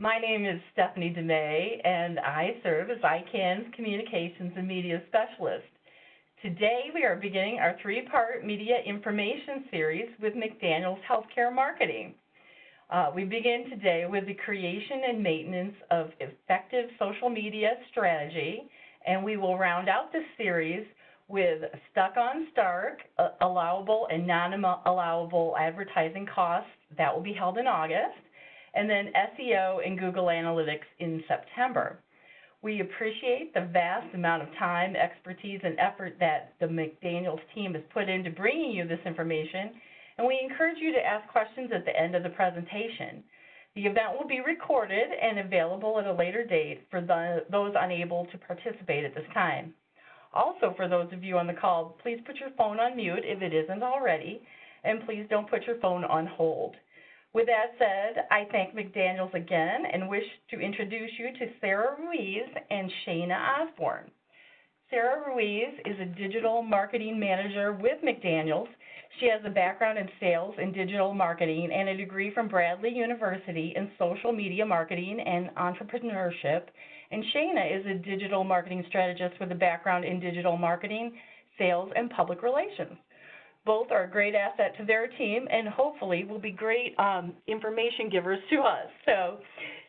My name is Stephanie DeMay, and I serve as ICANN's Communications and Media Specialist. Today, we are beginning our three-part media information series with McDaniel's Healthcare Marketing. We begin today with the creation and maintenance of effective social media strategy, and we will round out this series with Stuck on Stark, allowable and non-allowable advertising costs. That will be held in August, and then SEO and Google Analytics in September. We appreciate the vast amount of time, expertise, and effort that the McDaniel's team has put into bringing you this information, and we encourage you to ask questions at the end of the presentation. The event will be recorded and available at a later date for those unable to participate at this time. Also, for those of you on the call, please put your phone on mute if it isn't already, and please don't put your phone on hold. With that said, I thank McDaniel's again and wish to introduce you to Sarah Ruiz and Shayna Osborne. Sarah Ruiz is a digital marketing manager with McDaniel's. She has a background in sales and digital marketing and a degree from Bradley University in social media marketing and entrepreneurship. And Shayna is a digital marketing strategist with a background in digital marketing, sales, and public relations. Both are a great asset to their team and hopefully will be great information givers to us. So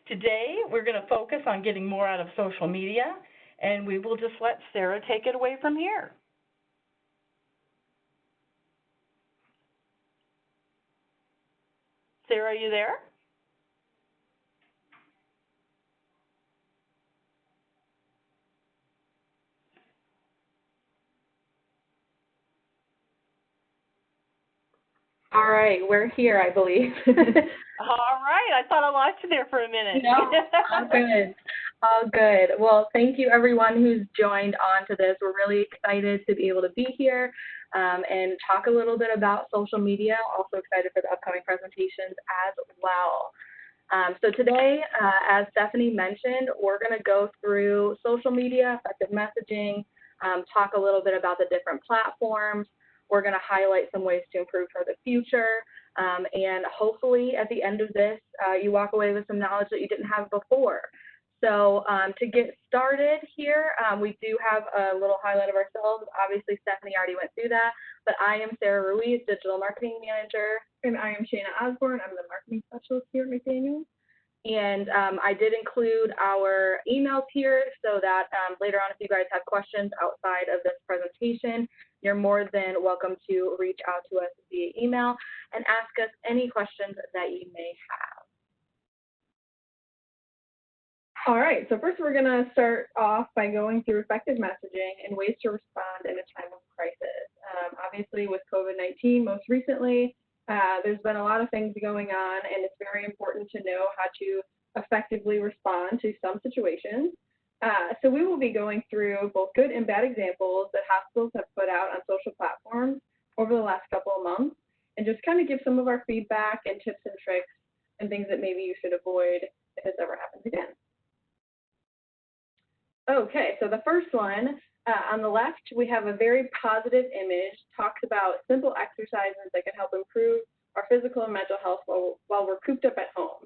today we're going to focus on getting more out of social media, and we will just let Sarah take it away from here. Sarah, are you there? All right, we're here, I believe. All right, I thought I lost you there for a minute. No, all good. All good. Well, thank you everyone who's joined on to this. We're really excited to be able to be here and talk a little bit about social media. Also excited for the upcoming presentations as well. So today, as Stephanie mentioned, we're going to go through social media, effective messaging, talk a little bit about the different platforms. We're going to highlight some ways to improve for the future, and hopefully at the end of this, you walk away with some knowledge that you didn't have before. So to get started here, we do have a little highlight of ourselves. Obviously, Stephanie already went through that, but I am Sarah Ruiz, Digital Marketing Manager. And I am Shayna Osborne. I'm the Marketing Specialist here at McDaniel's. And I did include our emails here so that later on, if you guys have questions outside of this presentation, you're more than welcome to reach out to us via email and ask us any questions that you may have. All right, so first we're going to start off by going through effective messaging and ways to respond in a time of crisis. Obviously, with COVID-19 most recently, there's been a lot of things going on, and it's very important to know how to effectively respond to some situations. So we will be going through both good and bad examples that hospitals have put out on social platforms over the last couple of months, and just kind of give some of our feedback and tips and tricks and things that maybe you should avoid if this ever happens again. Okay, so the first one, on the left, we have a very positive image, talks about simple exercises that can help improve our physical and mental health while we're cooped up at home.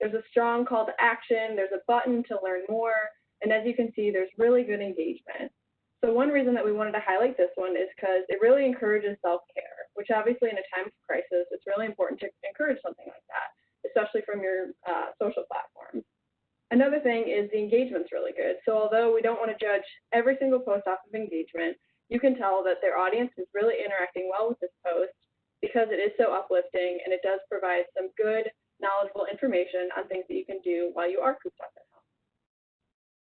There's a strong call to action, there's a button to learn more, and as you can see, there's really good engagement. So one reason that we wanted to highlight this one is because it really encourages self-care, which obviously in a time of crisis, it's really important to encourage something like that, especially from your social platforms. Another thing is the engagement's really good. So although we don't want to judge every single post off of engagement, you can tell that their audience is really interacting well with this post because it is so uplifting and it does provide some good, knowledgeable information on things that you can do while you are cooped up at home.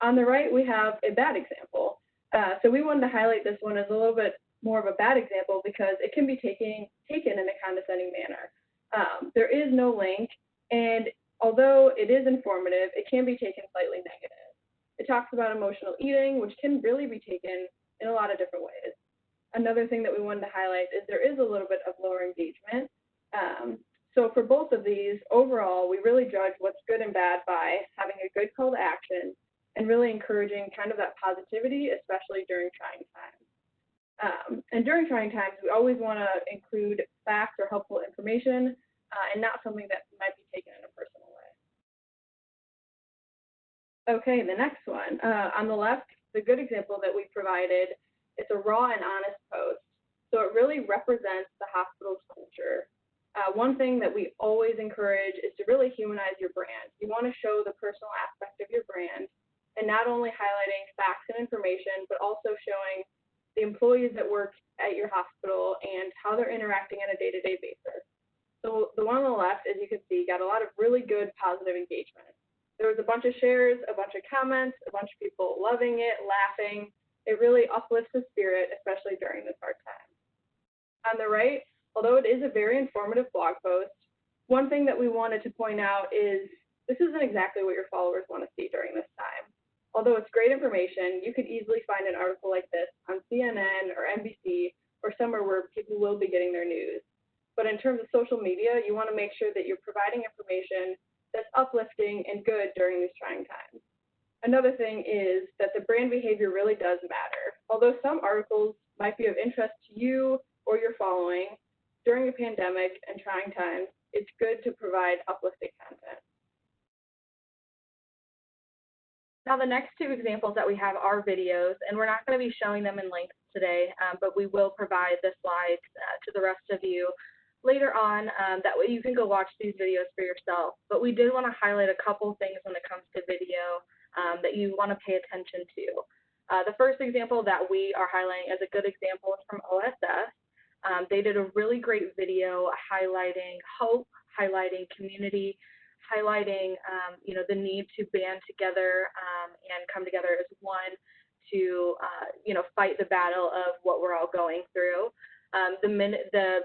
On the right, we have a bad example. So we wanted to highlight this one as a little bit more of a bad example because it can be taken in a condescending manner. There is no link, and although it is informative, it can be taken slightly negative. It talks about emotional eating, which can really be taken in a lot of different ways. Another thing that we wanted to highlight is there is a little bit of lower engagement. So for both of these, overall, we really judge what's good and bad by having a good call to action and really encouraging kind of that positivity, especially during trying times. And during trying times, we always want to include facts or helpful information and not something that might be taken in a personal way. Okay, the next one. On the left, the good example that we provided, it's a raw and honest post. So it really represents the hospital's culture. One thing that we always encourage is to really humanize your brand. You want to show the personal aspect of your brand and not only highlighting facts and information, but also showing the employees that work at your hospital and how they're interacting on a day-to-day basis. So the one on the left, as you can see, got a lot of really good positive engagement. There was a bunch of shares, a bunch of comments, a bunch of people loving it, laughing. It really uplifts the spirit, especially during this hard time. On the right, although it is a very informative blog post, one thing that we wanted to point out is this isn't exactly what your followers want to see during this time. Although it's great information, you could easily find an article like this on CNN or NBC or somewhere where people will be getting their news. But in terms of social media, you want to make sure that you're providing information that's uplifting and good during these trying times. Another thing is that the brand behavior really does matter. Although some articles might be of interest to you or your following, during a pandemic and trying times, it's good to provide uplifting content. Now, the next two examples that we have are videos, and we're not going to be showing them in links today, but we will provide the slides to the rest of you later on. That way you can go watch these videos for yourself. But we did want to highlight a couple things when it comes to video that you want to pay attention to. The first example that we are highlighting as a good example is from OSS. They did a really great video highlighting hope, highlighting community, highlighting the need to band together and come together as one to fight the battle of what we're all going through. The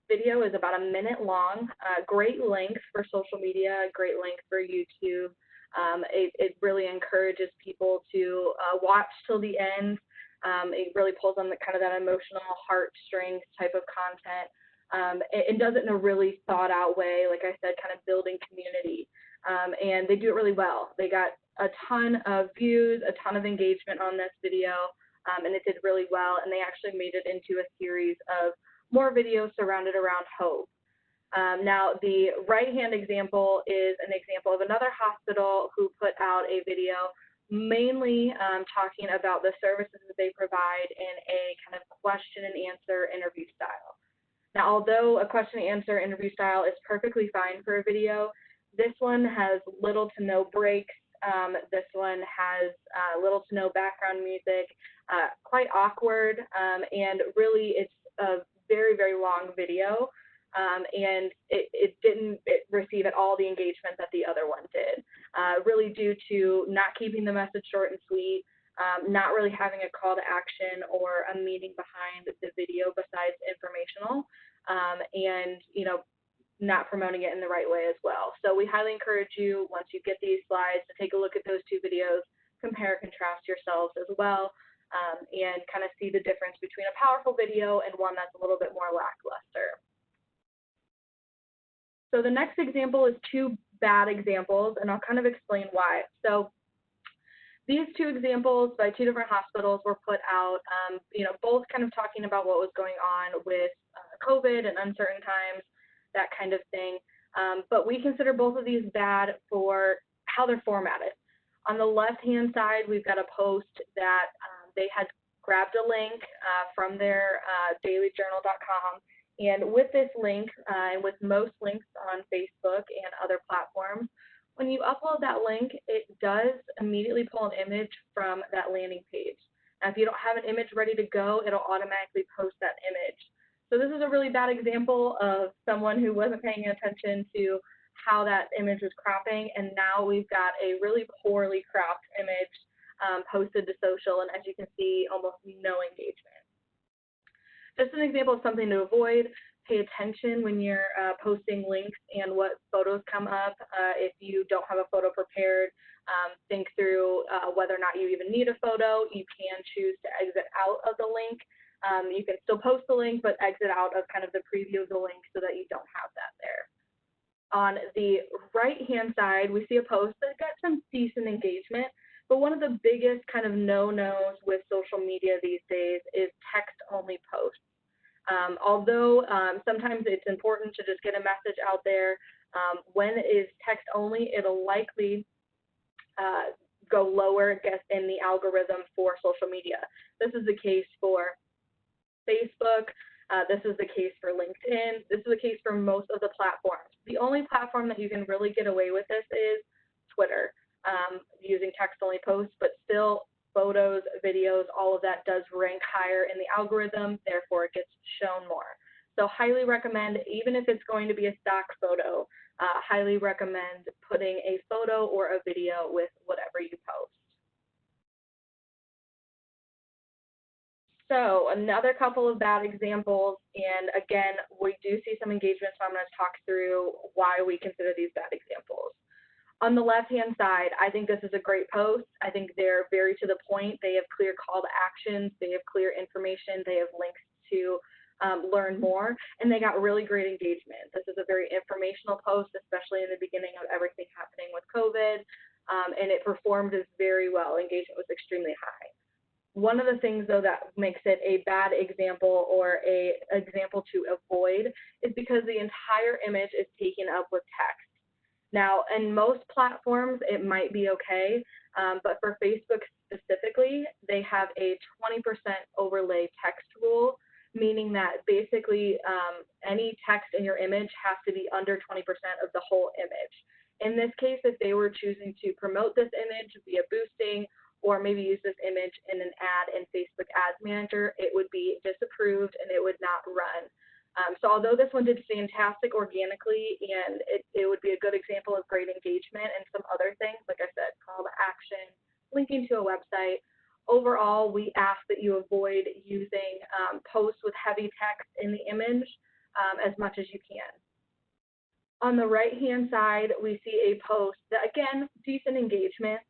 video is about a minute long, great length for social media, great length for YouTube. It really encourages people to watch till the end. It really pulls on that emotional heartstrings type of content. It does it in a really thought out way, like I said, kind of building community. And they do it really well. They got a ton of views, a ton of engagement on this video, and it did really well. And they actually made it into a series of more videos surrounded around hope. Now, the right-hand example is an example of another hospital who put out a video mainly talking about the services that they provide in a kind of question and answer interview style. Now, although a question and answer interview style is perfectly fine for a video, this one has little to no breaks. This one has little to no background music, quite awkward, and really it's a very, very long video, and it didn't receive at all the engagement that the other one did, really due to not keeping the message short and sweet, not really having a call to action or a meaning behind the video besides informational, and not promoting it in the right way as well. So we highly encourage you, once you get these slides, to take a look at those two videos, compare and contrast yourselves as well, and kind of see the difference between a powerful video and one that's a little bit more lackluster. So the next example is two bad examples, and I'll kind of explain why. So these two examples by two different hospitals were put out, both kind of talking about what was going on with COVID and uncertain times, that kind of thing. But we consider both of these bad for how they're formatted. On the left-hand side, we've got a post that they had grabbed a link from their dailyjournal.com. And with this link, and with most links on Facebook and other platforms, when you upload that link, it does immediately pull an image from that landing page. Now, if you don't have an image ready to go, it'll automatically post that image. So this is a really bad example of someone who wasn't paying attention to how that image was cropping, and now we've got a really poorly cropped image posted to social, and as you can see, almost no engagement. Just an example of something to avoid. Pay attention when you're posting links and what photos come up. If you don't have a photo prepared, think through whether or not you even need a photo. You can choose to exit out of the link. You can still post the link, but exit out of kind of the preview of the link so that you don't have that there. On the right-hand side, we see a post that got some decent engagement, but one of the biggest kind of no-nos with social media these days is text-only posts. Although sometimes it's important to just get a message out there, when it is text-only, it'll likely go lower, I guess, in the algorithm for social media. This is the case for Facebook. This is the case for LinkedIn. This is the case for most of the platforms. The only platform that you can really get away with this is Twitter, using text-only posts, but still photos, videos, all of that does rank higher in the algorithm, therefore it gets shown more. So highly recommend, even if it's going to be a stock photo, highly recommend putting a photo or a video with whatever you post. So another couple of bad examples, and again, we do see some engagement, so I'm going to talk through why we consider these bad examples. On the left-hand side, I think this is a great post. I think they're very to the point. They have clear call to actions. They have clear information. They have links to learn more, and they got really great engagement. This is a very informational post, especially in the beginning of everything happening with COVID, and it performed very well. Engagement was extremely high. One of the things, though, that makes it a bad example or an example to avoid is because the entire image is taken up with text. Now, in most platforms, it might be okay, but for Facebook specifically, they have a 20% overlay text rule, meaning that basically any text in your image has to be under 20% of the whole image. In this case, if they were choosing to promote this image via boosting or maybe use this image in an ad in Facebook Ads Manager, it would be disapproved and it would not run. So although this one did fantastic organically, and it would be a good example of great engagement and some other things, like I said, call to action, linking to a website, overall, we ask that you avoid using posts with heavy text in the image as much as you can. On the right-hand side, we see a post that, again, decent engagement.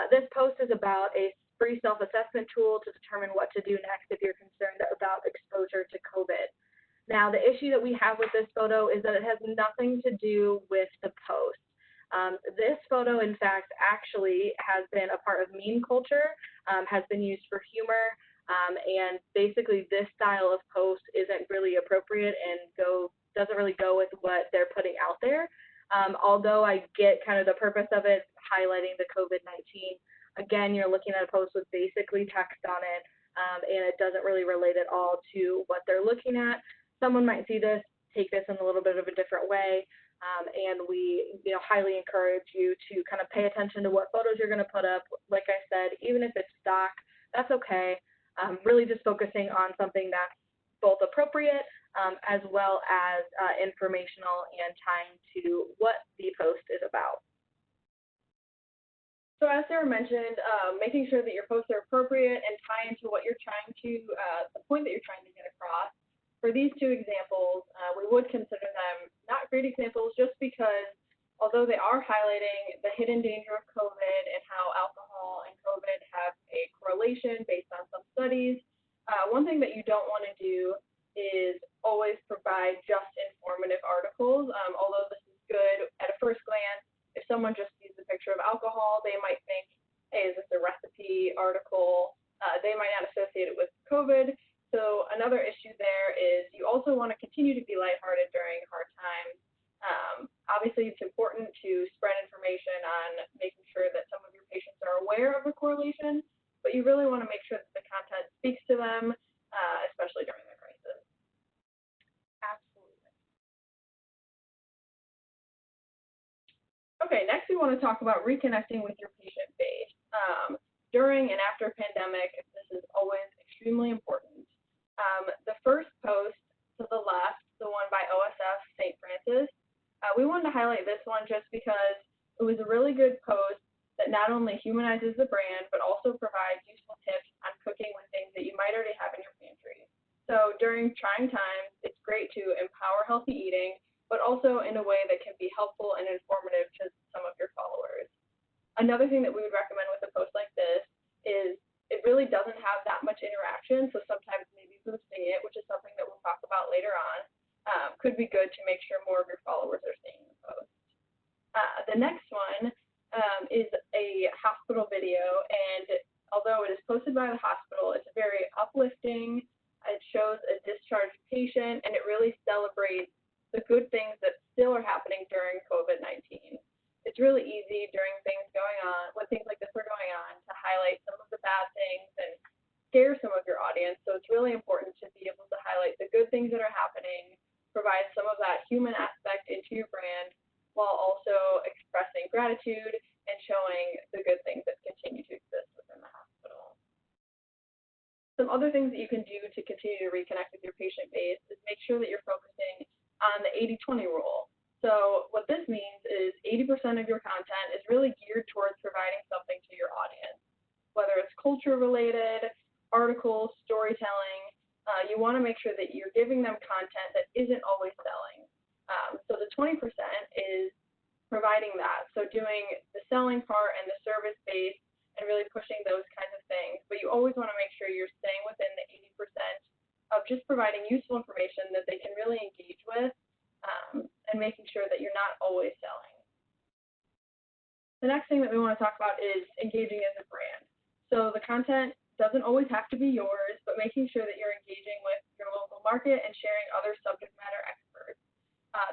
This post is about a free self-assessment tool to determine what to do next if you're concerned about exposure to COVID. Now, the issue that we have with this photo is that it has nothing to do with the post. This photo, in fact, actually has been a part of meme culture, has been used for humor, and basically this style of post isn't really appropriate and doesn't really go with what they're putting out there. Although I get kind of the purpose of it, highlighting the COVID-19, again, you're looking at a post with basically text on it, and it doesn't really relate at all to what they're looking at. Someone might see this, take this in a little bit of a different way, and we highly encourage you to kind of pay attention to what photos you're going to put up. Like I said, even if it's stock, that's okay. Really just focusing on something that's both appropriate as well as informational and tying to what the post is about. So as Sarah mentioned, making sure that your posts are appropriate and tie into what you're trying to, the point that you're trying to get across. For these two examples, we would consider them not great examples just because although they are highlighting the hidden danger of COVID and how alcohol and COVID have a correlation based on some studies, one thing that you don't want to do is always provide just informative articles. Although this is good at a first glance, if someone just sees the picture of alcohol, they might think, hey, is this a recipe article? They might not associate it with COVID. So another issue there is you also want to continue to be lighthearted during hard times. Obviously, it's important to spread information on making sure that some of your patients are aware of the correlation, but you really want to make sure that the content speaks to them, especially during the crisis. Absolutely. Okay, next we want to talk about reconnecting with your patient base. During and after a pandemic, this is always extremely important. The first post to the left, the one by OSF St. Francis, we wanted to highlight this one just because it was a really good post that not only humanizes the brand, but also provides useful tips on cooking with things that you might already have in your pantry. So during trying times, it's great to empower healthy eating, but also in a way that can be helpful and informative to some of your followers. Another thing that we would recommend with a post like this is it really doesn't have that much interaction, so sometimes maybe boosting it, which is something that we'll talk about later on, could be good to make sure more of your followers are seeing the post. The next one is a hospital video, and although it is posted by the hospital, it's very uplifting. It shows a discharged patient, and it really celebrates the good things that still are happening during COVID-19. It's really easy during things going on, when things like this are going gratitude and showing the good things that continue to exist within the hospital. Some other things that you can do to continue to reconnect with your patient base is make sure that you're focusing on the 80-20 rule. So what this means is 80% of your content is really geared towards providing something to your audience, whether it's culture related, articles, storytelling. You want to make sure that you're giving them content that isn't always selling. So the 20% is providing that. So doing the selling part and the service base and really pushing those kinds of things. But you always want to make sure you're staying within the 80% of just providing useful information that they can really engage with, and making sure that you're not always selling. The next thing that we want to talk about is engaging as a brand. So the content doesn't always have to be yours, but making sure that you're engaging with your local market and sharing other subject matter experts.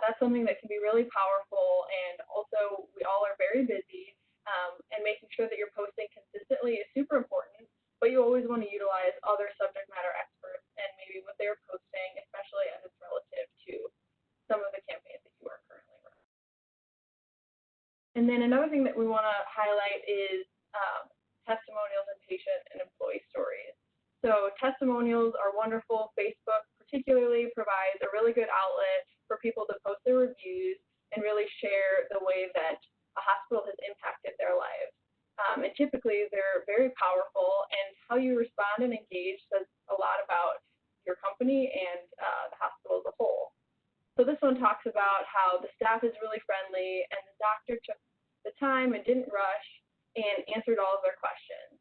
That's something that can be really powerful, and also we all are very busy, and making sure that you're posting consistently is super important, but you always want to utilize other subject matter experts and maybe what they're posting, especially as it's relative to some of the campaigns that you are currently running. And then another thing that we want to highlight is testimonials and patient and employee stories. So testimonials are wonderful. Facebook particularly provides a really good outlet for people to post their reviews and really share the way that a hospital has impacted their lives. And typically they're very powerful, and how you respond and engage says a lot about your company and the hospital as a whole. So this one talks about how the staff is really friendly and the doctor took the time and didn't rush and answered all of their questions.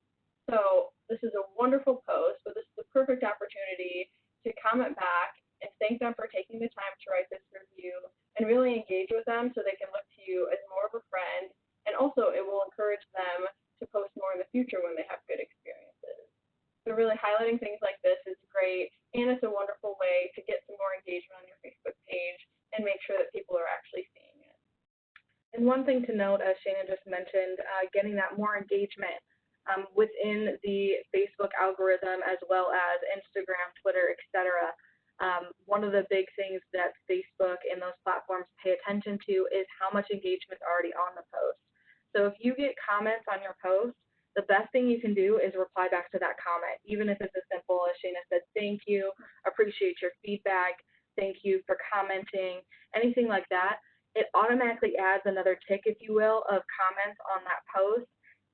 So this is a wonderful post, but this is the perfect opportunity to comment back and thank them for taking the time to write this review and really engage with them so they can look to you as more of a friend. And also it will encourage them to post more in the future when they have good experiences. So really highlighting things like this is great, and it's a wonderful way to get some more engagement on your Facebook page and make sure that people are actually seeing it. And one thing to note, as Shana just mentioned, getting that more engagement within the Facebook algorithm, as well as Instagram, Twitter, etc. One of the big things that Facebook and those platforms pay attention to is how much engagement is already on the post. So if you get comments on your post, the best thing you can do is reply back to that comment, even if it's as simple as Shana said, thank you, appreciate your feedback, thank you for commenting, anything like that. It automatically adds another tick, if you will, of comments on that post,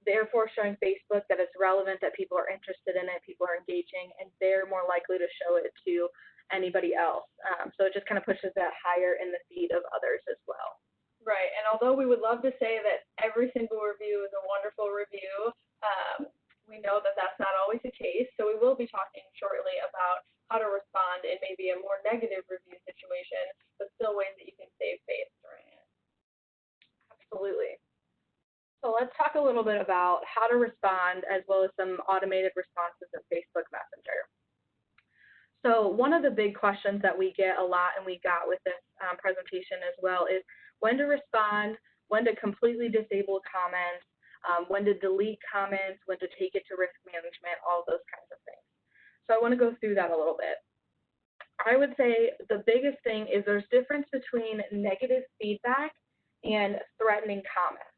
therefore showing Facebook that it's relevant, that people are interested in it, people are engaging, and they're more likely to show it to anybody else. So it just kind of pushes that higher in the feed of others as well. Right, and although we would love to say that every single review is a wonderful review, we know that that's not always the case, so we will be talking shortly about how to respond in maybe a more negative review situation, but still ways that you can save face during it. Absolutely. So let's talk a little bit about how to respond, as well as some automated responses in Facebook Messenger. So one of the big questions that we get a lot, and we got with this presentation as well, is when to respond, when to completely disable comments, when to delete comments, when to take it to risk management, all those kinds of things. So I want to go through that a little bit. I would say the biggest thing is there's difference between negative feedback and threatening comments.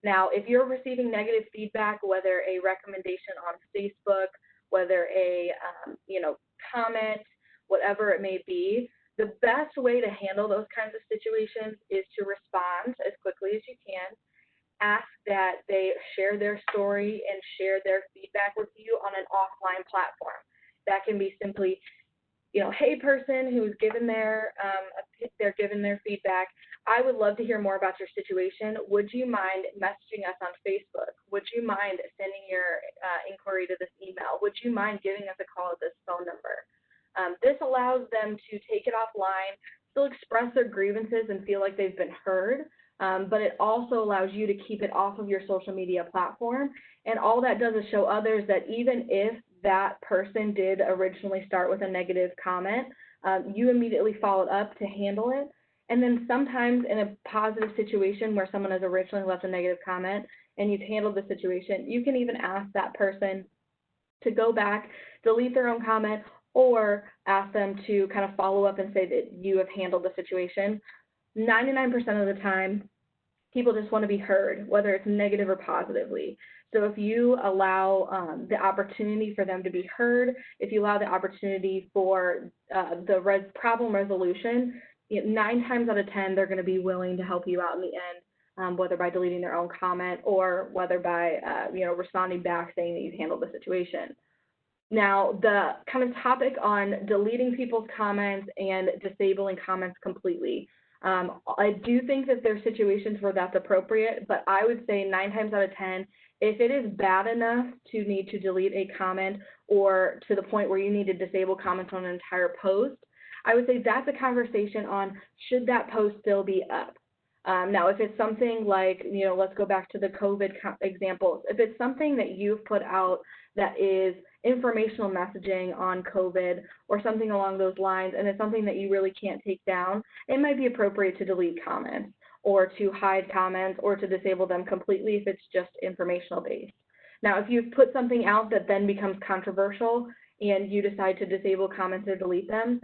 Now, if you're receiving negative feedback, whether a recommendation on Facebook, whether a comment, whatever it may be, the best way to handle those kinds of situations is to respond as quickly as you can. Ask that they share their story and share their feedback with you on an offline platform. That can be simply, hey person who's given their feedback, I would love to hear more about your situation. Would you mind messaging us on Facebook? Would you mind sending your inquiry to this email? Would you mind giving us a call at this phone number? This allows them to take it offline, still express their grievances and feel like they've been heard, but it also allows you to keep it off of your social media platform. And all that does is show others that even if that person did originally start with a negative comment, you immediately followed up to handle it. And then sometimes in a positive situation where someone has originally left a negative comment and you've handled the situation, you can even ask that person to go back, delete their own comment, or ask them to kind of follow up and say that you have handled the situation. 99% of the time, people just want to be heard, whether it's negative or positively. So if you allow the opportunity for them to be heard, if you allow the opportunity for the problem resolution, 9 times out of 10, they're going to be willing to help you out in the end, whether by deleting their own comment or whether by responding back saying that you've handled the situation. Now, the kind of topic on deleting people's comments and disabling comments completely. I do think that there's situations where that's appropriate, but I would say 9 times out of 10, if it is bad enough to need to delete a comment or to the point where you need to disable comments on an entire post, I would say that's a conversation on should that post still be up. Now, if it's something like, let's go back to the COVID examples. If it's something that you've put out that is informational messaging on COVID or something along those lines, and it's something that you really can't take down, it might be appropriate to delete comments or to hide comments or to disable them completely if it's just informational based. Now, if you've put something out that then becomes controversial and you decide to disable comments or delete them,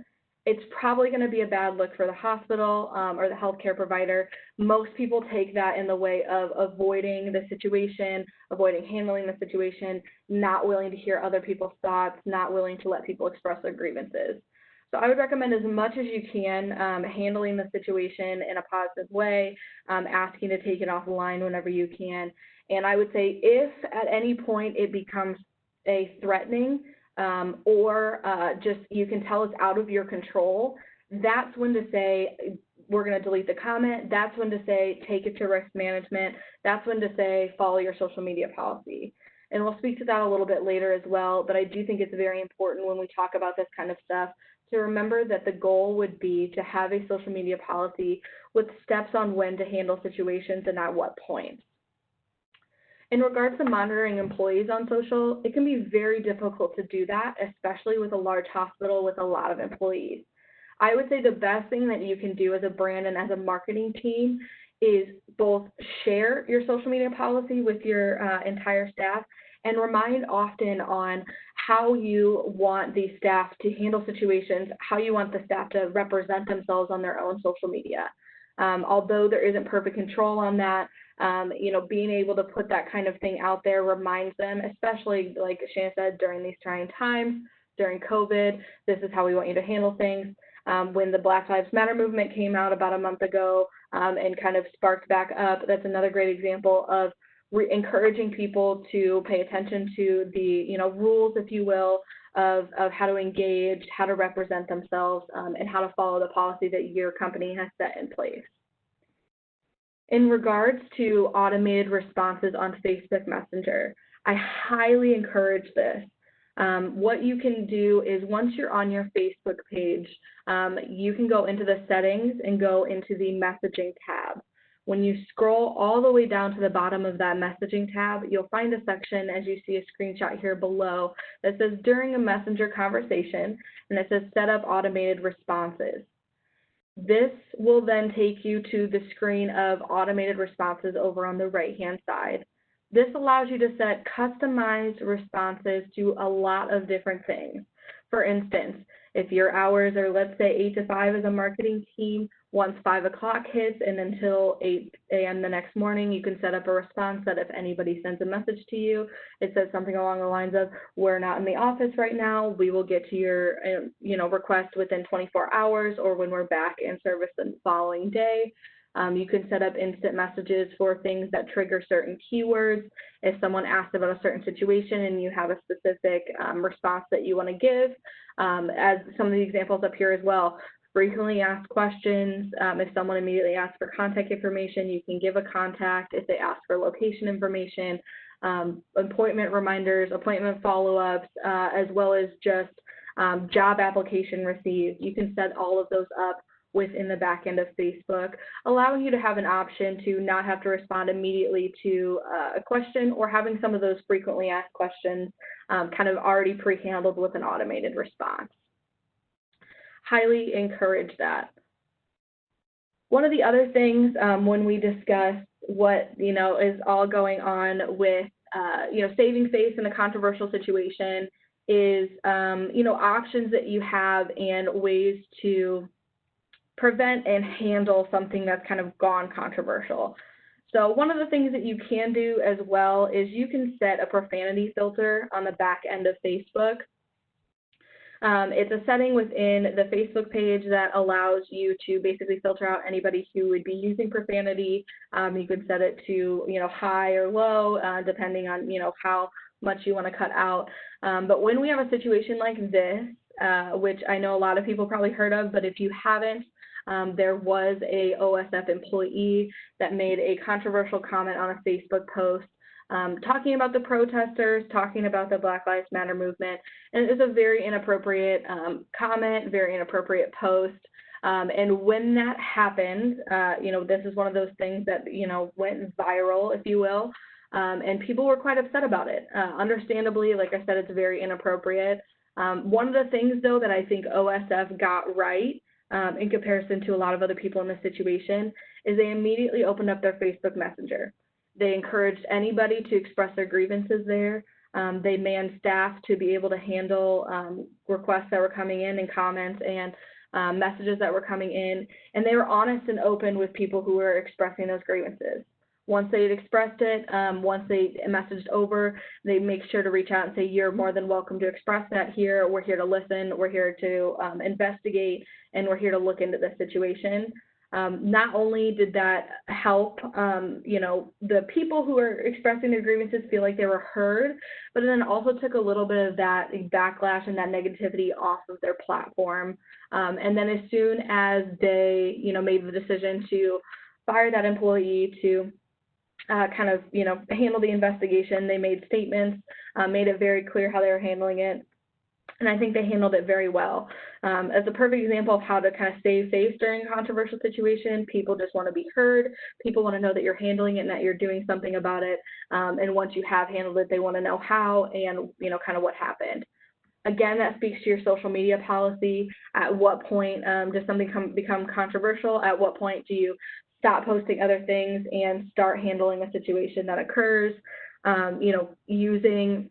it's probably going to be a bad look for the hospital or the healthcare provider. Most people take that in the way of avoiding the situation, avoiding handling the situation, not willing to hear other people's thoughts, not willing to let people express their grievances. So I would recommend as much as you can handling the situation in a positive way, asking to take it offline whenever you can. And I would say if at any point it becomes a threatening or just you can tell it's out of your control, that's when to say we're going to delete the comment. That's when to say take it to risk management. That's when to say follow your social media policy. And we'll speak to that a little bit later as well, but I do think it's very important when we talk about this kind of stuff to remember that the goal would be to have a social media policy with steps on when to handle situations and at what point. In regards to monitoring employees on social, it can be very difficult to do that, especially with a large hospital with a lot of employees. I would say the best thing that you can do as a brand and as a marketing team is both share your social media policy with your entire staff and remind often on how you want the staff to handle situations, how you want the staff to represent themselves on their own social media. Although there isn't perfect control on that, being able to put that kind of thing out there reminds them, especially like Shanna said, during these trying times, during COVID, this is how we want you to handle things. When the Black Lives Matter movement came out about a month ago and kind of sparked back up, that's another great example of encouraging people to pay attention to the rules, if you will, of how to engage, how to represent themselves, and how to follow the policy that your company has set in place. In regards to automated responses on Facebook Messenger, I highly encourage this. What you can do is once you're on your Facebook page, you can go into the settings and go into the messaging tab. When you scroll all the way down to the bottom of that messaging tab, you'll find a section, as you see a screenshot here below, that says during a messenger conversation, and it says set up automated responses. This will then take you to the screen of automated responses over on the right-hand side. This allows you to set customized responses to a lot of different things. For instance, if your hours are, let's say, 8 to 5 as a marketing team, once 5 o'clock hits and until 8 a.m. the next morning, you can set up a response that if anybody sends a message to you, it says something along the lines of, we're not in the office right now, we will get to your request within 24 hours or when we're back in service the following day. You can set up instant messages for things that trigger certain keywords. If someone asks about a certain situation and you have a specific response that you want to give, as some of the examples up here as well, frequently asked questions. If someone immediately asks for contact information, you can give a contact. If they ask for location information, appointment reminders, appointment follow-ups, as well as just job application received. You can set all of those up within the back end of Facebook, allowing you to have an option to not have to respond immediately to a question or having some of those frequently asked questions kind of already pre-handled with an automated response. Highly encourage that. One of the other things when we discuss what is all going on with saving face in a controversial situation is options that you have and ways to prevent and handle something that's kind of gone controversial. So one of the things that you can do as well is you can set a profanity filter on the back end of Facebook. It's a setting within the Facebook page that allows you to basically filter out anybody who would be using profanity. You could set it to, high or low, depending on, how much you want to cut out. But when we have a situation like this, which I know a lot of people probably heard of, but if you haven't, there was a OSF employee that made a controversial comment on a Facebook post talking about the protesters, talking about the Black Lives Matter movement, and it was a very inappropriate comment, very inappropriate post. And when that happened, this is one of those things that, went viral, if you will, and people were quite upset about it. Understandably, like I said, it's very inappropriate. One of the things, though, that I think OSF got right in comparison to a lot of other people in this situation is they immediately opened up their Facebook Messenger. They encouraged anybody to express their grievances there. They manned staff to be able to handle requests that were coming in and comments and messages that were coming in. And they were honest and open with people who were expressing those grievances. Once they had expressed it, once they messaged over, they make sure to reach out and say, you're more than welcome to express that here. We're here to listen. We're here to investigate, and we're here to look into this situation. Not only did that help, the people who were expressing their grievances feel like they were heard, but then also took a little bit of that backlash and that negativity off of their platform. And then as soon as they, made the decision to fire that employee to handle the investigation, they made statements, made it very clear how they were handling it. And I think they handled it very well. As a perfect example of how to kind of stay safe during a controversial situation, people just want to be heard. People want to know that you're handling it and that you're doing something about it. And once you have handled it, they want to know how and, kind of what happened. Again, that speaks to your social media policy. At what point does something become controversial? At what point do you stop posting other things and start handling a situation that occurs? Using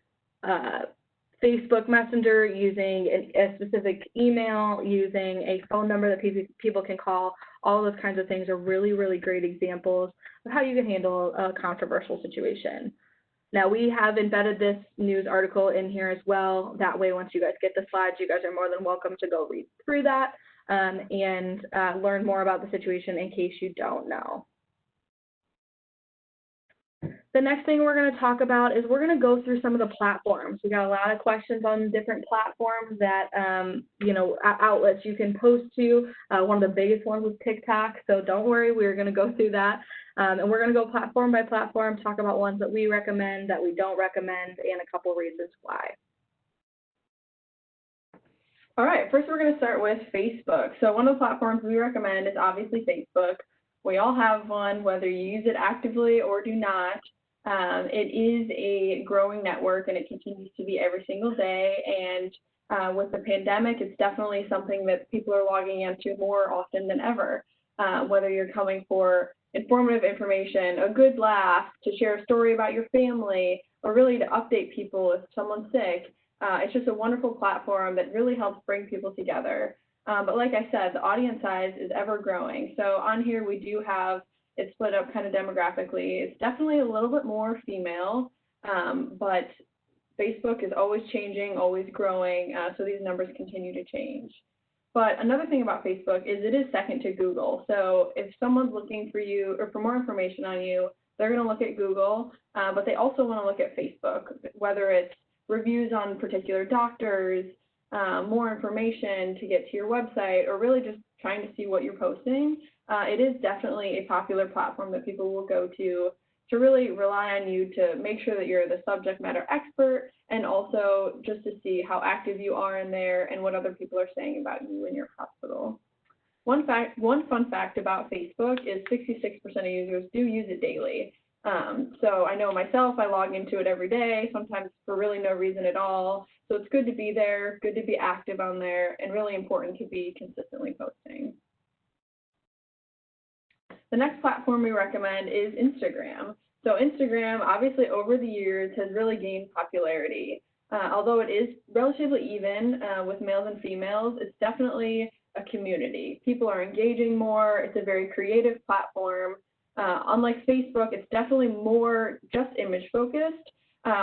Facebook Messenger, using a specific email, using a phone number that people can call. All those kinds of things are really, really great examples of how you can handle a controversial situation. Now, we have embedded this news article in here as well. That way, once you guys get the slides, you guys are more than welcome to go read through that and learn more about the situation in case you don't know. The next thing we're going to talk about is we're going to go through some of the platforms. We got a lot of questions on different platforms that, outlets you can post to. One of the biggest ones was TikTok, so don't worry, we're going to go through that. And we're going to go platform by platform, talk about ones that we recommend, that we don't recommend, and a couple reasons why. All right, first we're going to start with Facebook. So one of the platforms we recommend is obviously Facebook. We all have one, whether you use it actively or do not. It is a growing network, and it continues to be every single day. And with the pandemic, it's definitely something that people are logging into more often than ever. Whether you're coming for informative information, a good laugh, to share a story about your family, or really to update people if someone's sick. It's just a wonderful platform that really helps bring people together. But like I said, the audience size is ever growing. So on here we do have it split up kind of demographically. It's definitely a little bit more female, but Facebook is always changing, always growing, so these numbers continue to change. But another thing about Facebook is it is second to Google. So if someone's looking for you or for more information on you, they're going to look at Google, but they also want to look at Facebook, whether it's reviews on particular doctors, more information to get to your website, or really just trying to see what you're posting. It is definitely a popular platform that people will go to really rely on you to make sure that you're the subject matter expert, and also just to see how active you are in there and what other people are saying about you in your hospital. One fun fact about Facebook is 66% of users do use it daily. So I know myself, I log into it every day, sometimes for really no reason at all. So it's good to be there, good to be active on there, and really important to be consistently posting. The next platform we recommend is Instagram. So Instagram, obviously over the years, has really gained popularity. Although it is relatively even with males and females, it's definitely a community. People are engaging more. It's a very creative platform. Unlike Facebook, it's definitely more just image focused,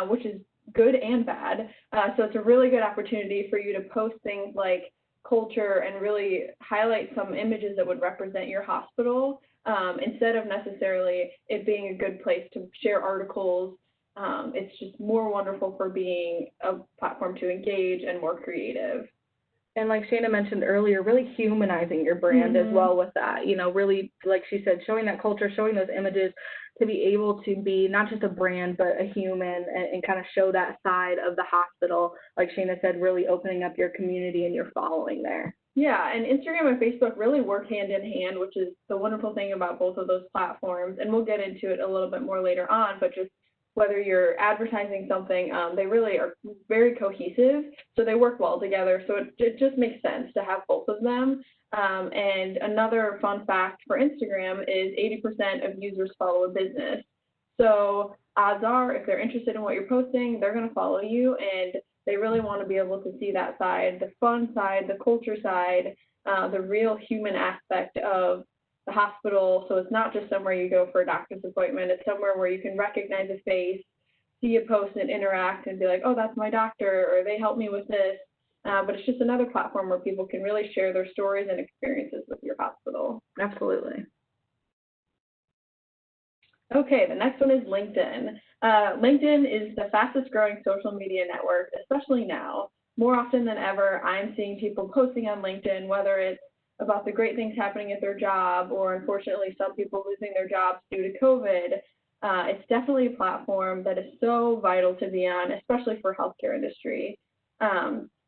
which is good and bad. So it's a really good opportunity for you to post things like culture and really highlight some images that would represent your hospital, instead of necessarily it being a good place to share articles. It's just more wonderful for being a platform to engage and more creative. And like Shayna mentioned earlier, really humanizing your brand as well with that, you know, really, like she said, showing that culture, showing those images to be able to be not just a brand, but a human, and kind of show that side of the hospital. Like Shayna said, really opening up your community and your following there. Yeah, and Instagram and Facebook really work hand in hand, which is the wonderful thing about both of those platforms. And we'll get into it a little bit more later on, but just whether you're advertising something, they really are very cohesive, so they work well together. So it just makes sense to have both of them. And another fun fact for Instagram is 80% of users follow a business. So odds are, if they're interested in what you're posting, they're going to follow you, and they really want to be able to see that side, the fun side, the culture side, the real human aspect of the hospital. So it's not just somewhere you go for a doctor's appointment. It's somewhere where you can recognize a face, see a post and interact and be like, oh, that's my doctor, or they helped me with this. But it's just another platform where people can really share their stories and experiences with your hospital. Absolutely. Okay, the next one is LinkedIn. LinkedIn is the fastest growing social media network, especially now. More often than ever, I'm seeing people posting on LinkedIn, whether it's about the great things happening at their job, or unfortunately some people losing their jobs due to COVID. It's definitely a platform that is so vital to be on, especially for healthcare industry.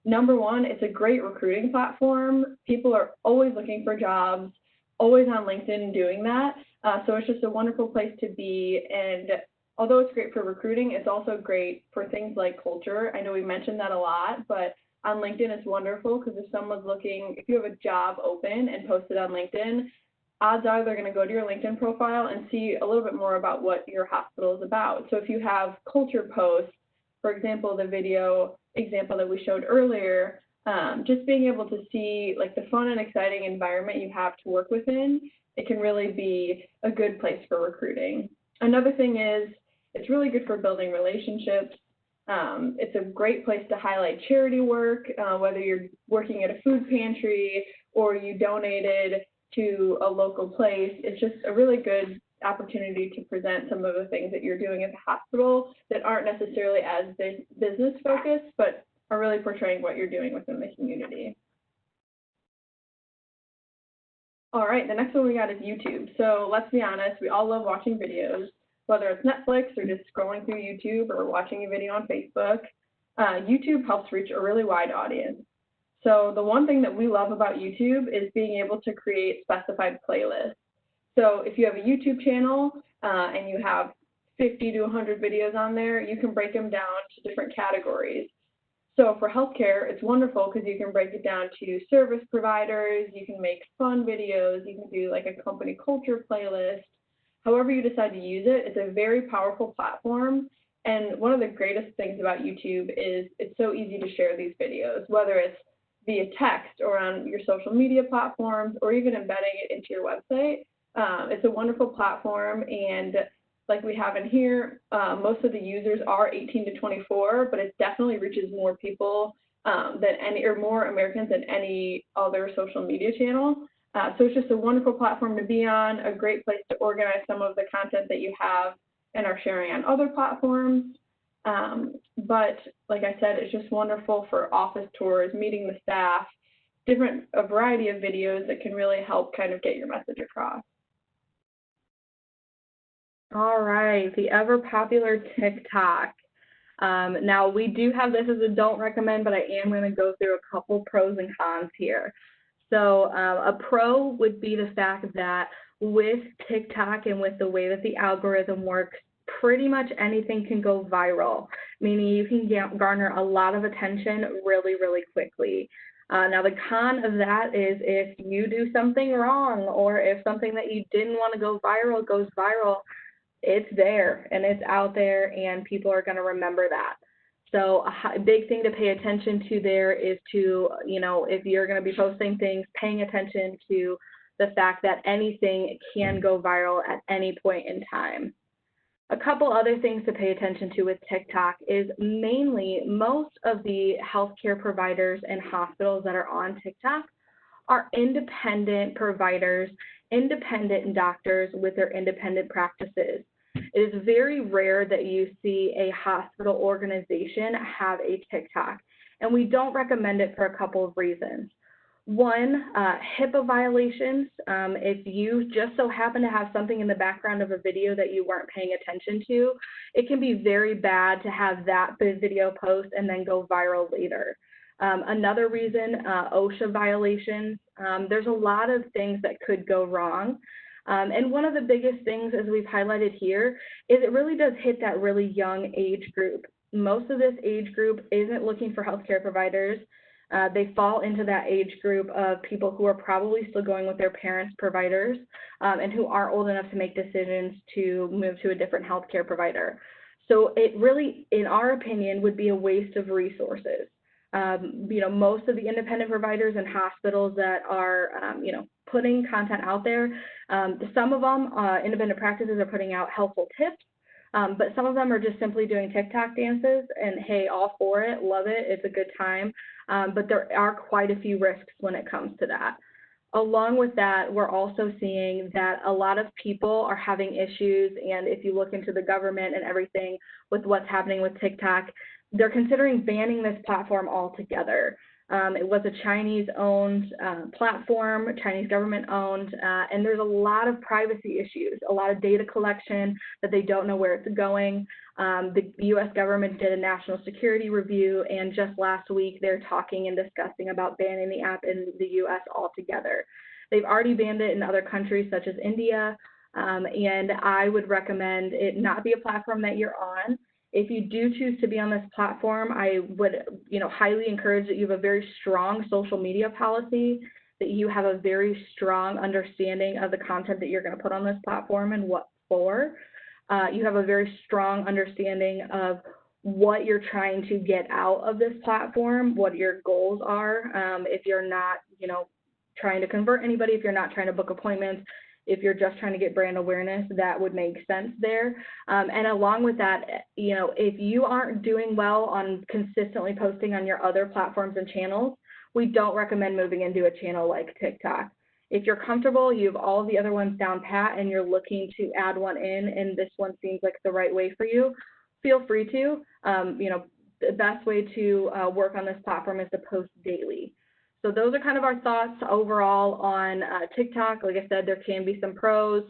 Number one, it's a great recruiting platform. People are always looking for jobs, always on LinkedIn doing that. So it's just a wonderful place to be. And although it's great for recruiting, it's also great for things like culture. I know we mentioned that a lot, but on LinkedIn it's wonderful because if someone's looking, if you have a job open and posted on LinkedIn, odds are they're going to go to your LinkedIn profile and see a little bit more about what your hospital is about. So if you have culture posts, for example, the video example that we showed earlier, just being able to see like the fun and exciting environment you have to work within, it can really be a good place for recruiting. Another thing is it's really good for building relationships. It's a great place to highlight charity work, whether you're working at a food pantry or you donated to a local place. It's just a really good opportunity to present some of the things that you're doing at the hospital that aren't necessarily as business focused, but are really portraying what you're doing within the community. All right, the next one we got is YouTube. So let's be honest, we all love watching videos, whether it's Netflix or just scrolling through YouTube or watching a video on Facebook. YouTube helps reach a really wide audience. So the one thing that we love about YouTube is being able to create specified playlists. So if you have a YouTube channel and you have 50 to 100 videos on there, you can break them down to different categories. So for healthcare, it's wonderful because you can break it down to service providers, you can make fun videos, you can do like a company culture playlist. However you decide to use it, it's a very powerful platform. And one of the greatest things about YouTube is it's so easy to share these videos, whether it's via text or on your social media platforms or even embedding it into your website. It's a wonderful platform, and like we have in here, most of the users are 18 to 24, but it definitely reaches more people than any, or more Americans than any other social media channel. So it's just a wonderful platform to be on, a great place to organize some of the content that you have and are sharing on other platforms. But like I said, it's just wonderful for office tours, meeting the staff, a variety of videos that can really help kind of get your message across. All right, the ever popular TikTok. Now we do have this as a don't recommend, but I am going to go through a couple pros and cons here. So a pro would be the fact that with TikTok and with the way that the algorithm works, pretty much anything can go viral, meaning you can garner a lot of attention really, really quickly. Now the con of that is if you do something wrong or if something that you didn't want to go viral goes viral, it's there and it's out there and people are going to remember that. So a big thing to pay attention to there is to, you know, if you're going to be posting things, paying attention to the fact that anything can go viral at any point in time. A couple other things to pay attention to with TikTok is mainly most of the healthcare providers and hospitals that are on TikTok are independent providers, independent doctors with their independent practices. It is very rare that you see a hospital organization have a TikTok, and we don't recommend it for a couple of reasons. One, HIPAA violations. If you just so happen to have something in the background of a video that you weren't paying attention to, it can be very bad to have that video post and then go viral later. Another reason, OSHA violations. There's a lot of things that could go wrong. And one of the biggest things, as we've highlighted here, is it really does hit that really young age group. Most of this age group isn't looking for healthcare providers. They fall into that age group of people who are probably still going with their parents' providers and who aren't old enough to make decisions to move to a different healthcare provider. So it really, in our opinion, would be a waste of resources. Most of the independent providers and hospitals that are, putting content out there, some of them, independent practices are putting out helpful tips, but some of them are just simply doing TikTok dances, and hey, all for it, love it, it's a good time, but there are quite a few risks when it comes to that. Along with that, we're also seeing that a lot of people are having issues, and if you look into the government and everything with what's happening with TikTok, they're considering banning this platform altogether. It was a Chinese-owned platform, Chinese government-owned, and there's a lot of privacy issues, a lot of data collection that they don't know where it's going. The U.S. government did a national security review, and just last week they're talking and discussing about banning the app in the U.S. altogether. They've already banned it in other countries such as India, and I would recommend it not be a platform that you're on. If you do choose to be on this platform, I would, highly encourage that you have a very strong social media policy, that you have a very strong understanding of the content that you're going to put on this platform and what for. You have a very strong understanding of what you're trying to get out of this platform, what your goals are. If you're not, trying to convert anybody, if you're not trying to book appointments, if you're just trying to get brand awareness, that would make sense there. And along with that, if you aren't doing well on consistently posting on your other platforms and channels, we don't recommend moving into a channel like TikTok. If you're comfortable, you have all the other ones down pat, and you're looking to add one in, and this one seems like the right way for you, feel free to. The best way to work on this platform is to post daily. So those are kind of our thoughts overall on TikTok. Like I said, there can be some pros.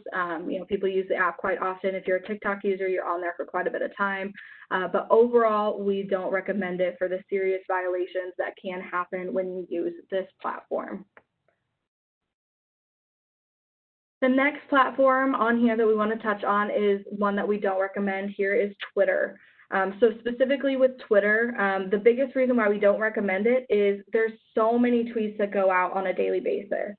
People use the app quite often. If you're a TikTok user, you're on there for quite a bit of time. But overall, we don't recommend it for the serious violations that can happen when you use this platform. The next platform on here that we want to touch on is one that we don't recommend here is Twitter. So specifically with Twitter, the biggest reason why we don't recommend it is there's so many tweets that go out on a daily basis.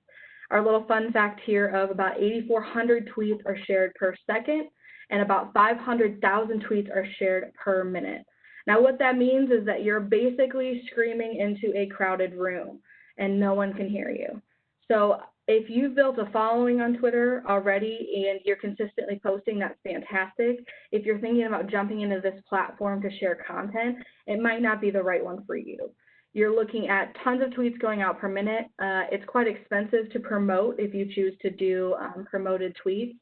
Our little fun fact here of about 8,400 tweets are shared per second, and about 500,000 tweets are shared per minute. Now what that means is that you're basically screaming into a crowded room and no one can hear you. So if you've built a following on Twitter already and you're consistently posting, that's fantastic. If you're thinking about jumping into this platform to share content, it might not be the right one for you. You're looking at tons of tweets going out per minute. It's quite expensive to promote if you choose to do promoted tweets.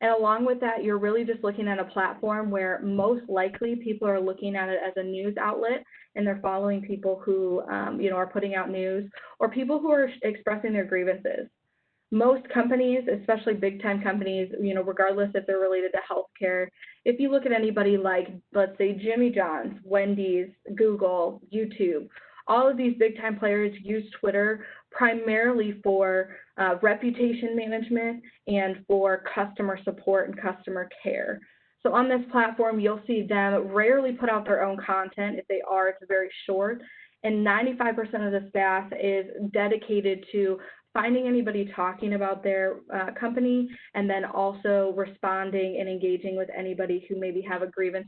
And along with that, you're really just looking at a platform where most likely people are looking at it as a news outlet, and they're following people who are putting out news, or people who are expressing their grievances. Most companies, especially big-time companies, regardless if they're related to healthcare, if you look at anybody like, let's say, Jimmy John's, Wendy's, Google, YouTube, all of these big-time players use Twitter primarily for reputation management and for customer support and customer care. So on this platform, you'll see them rarely put out their own content. If they are, it's very short. And 95% of the staff is dedicated to finding anybody talking about their company, and then also responding and engaging with anybody who maybe have a grievance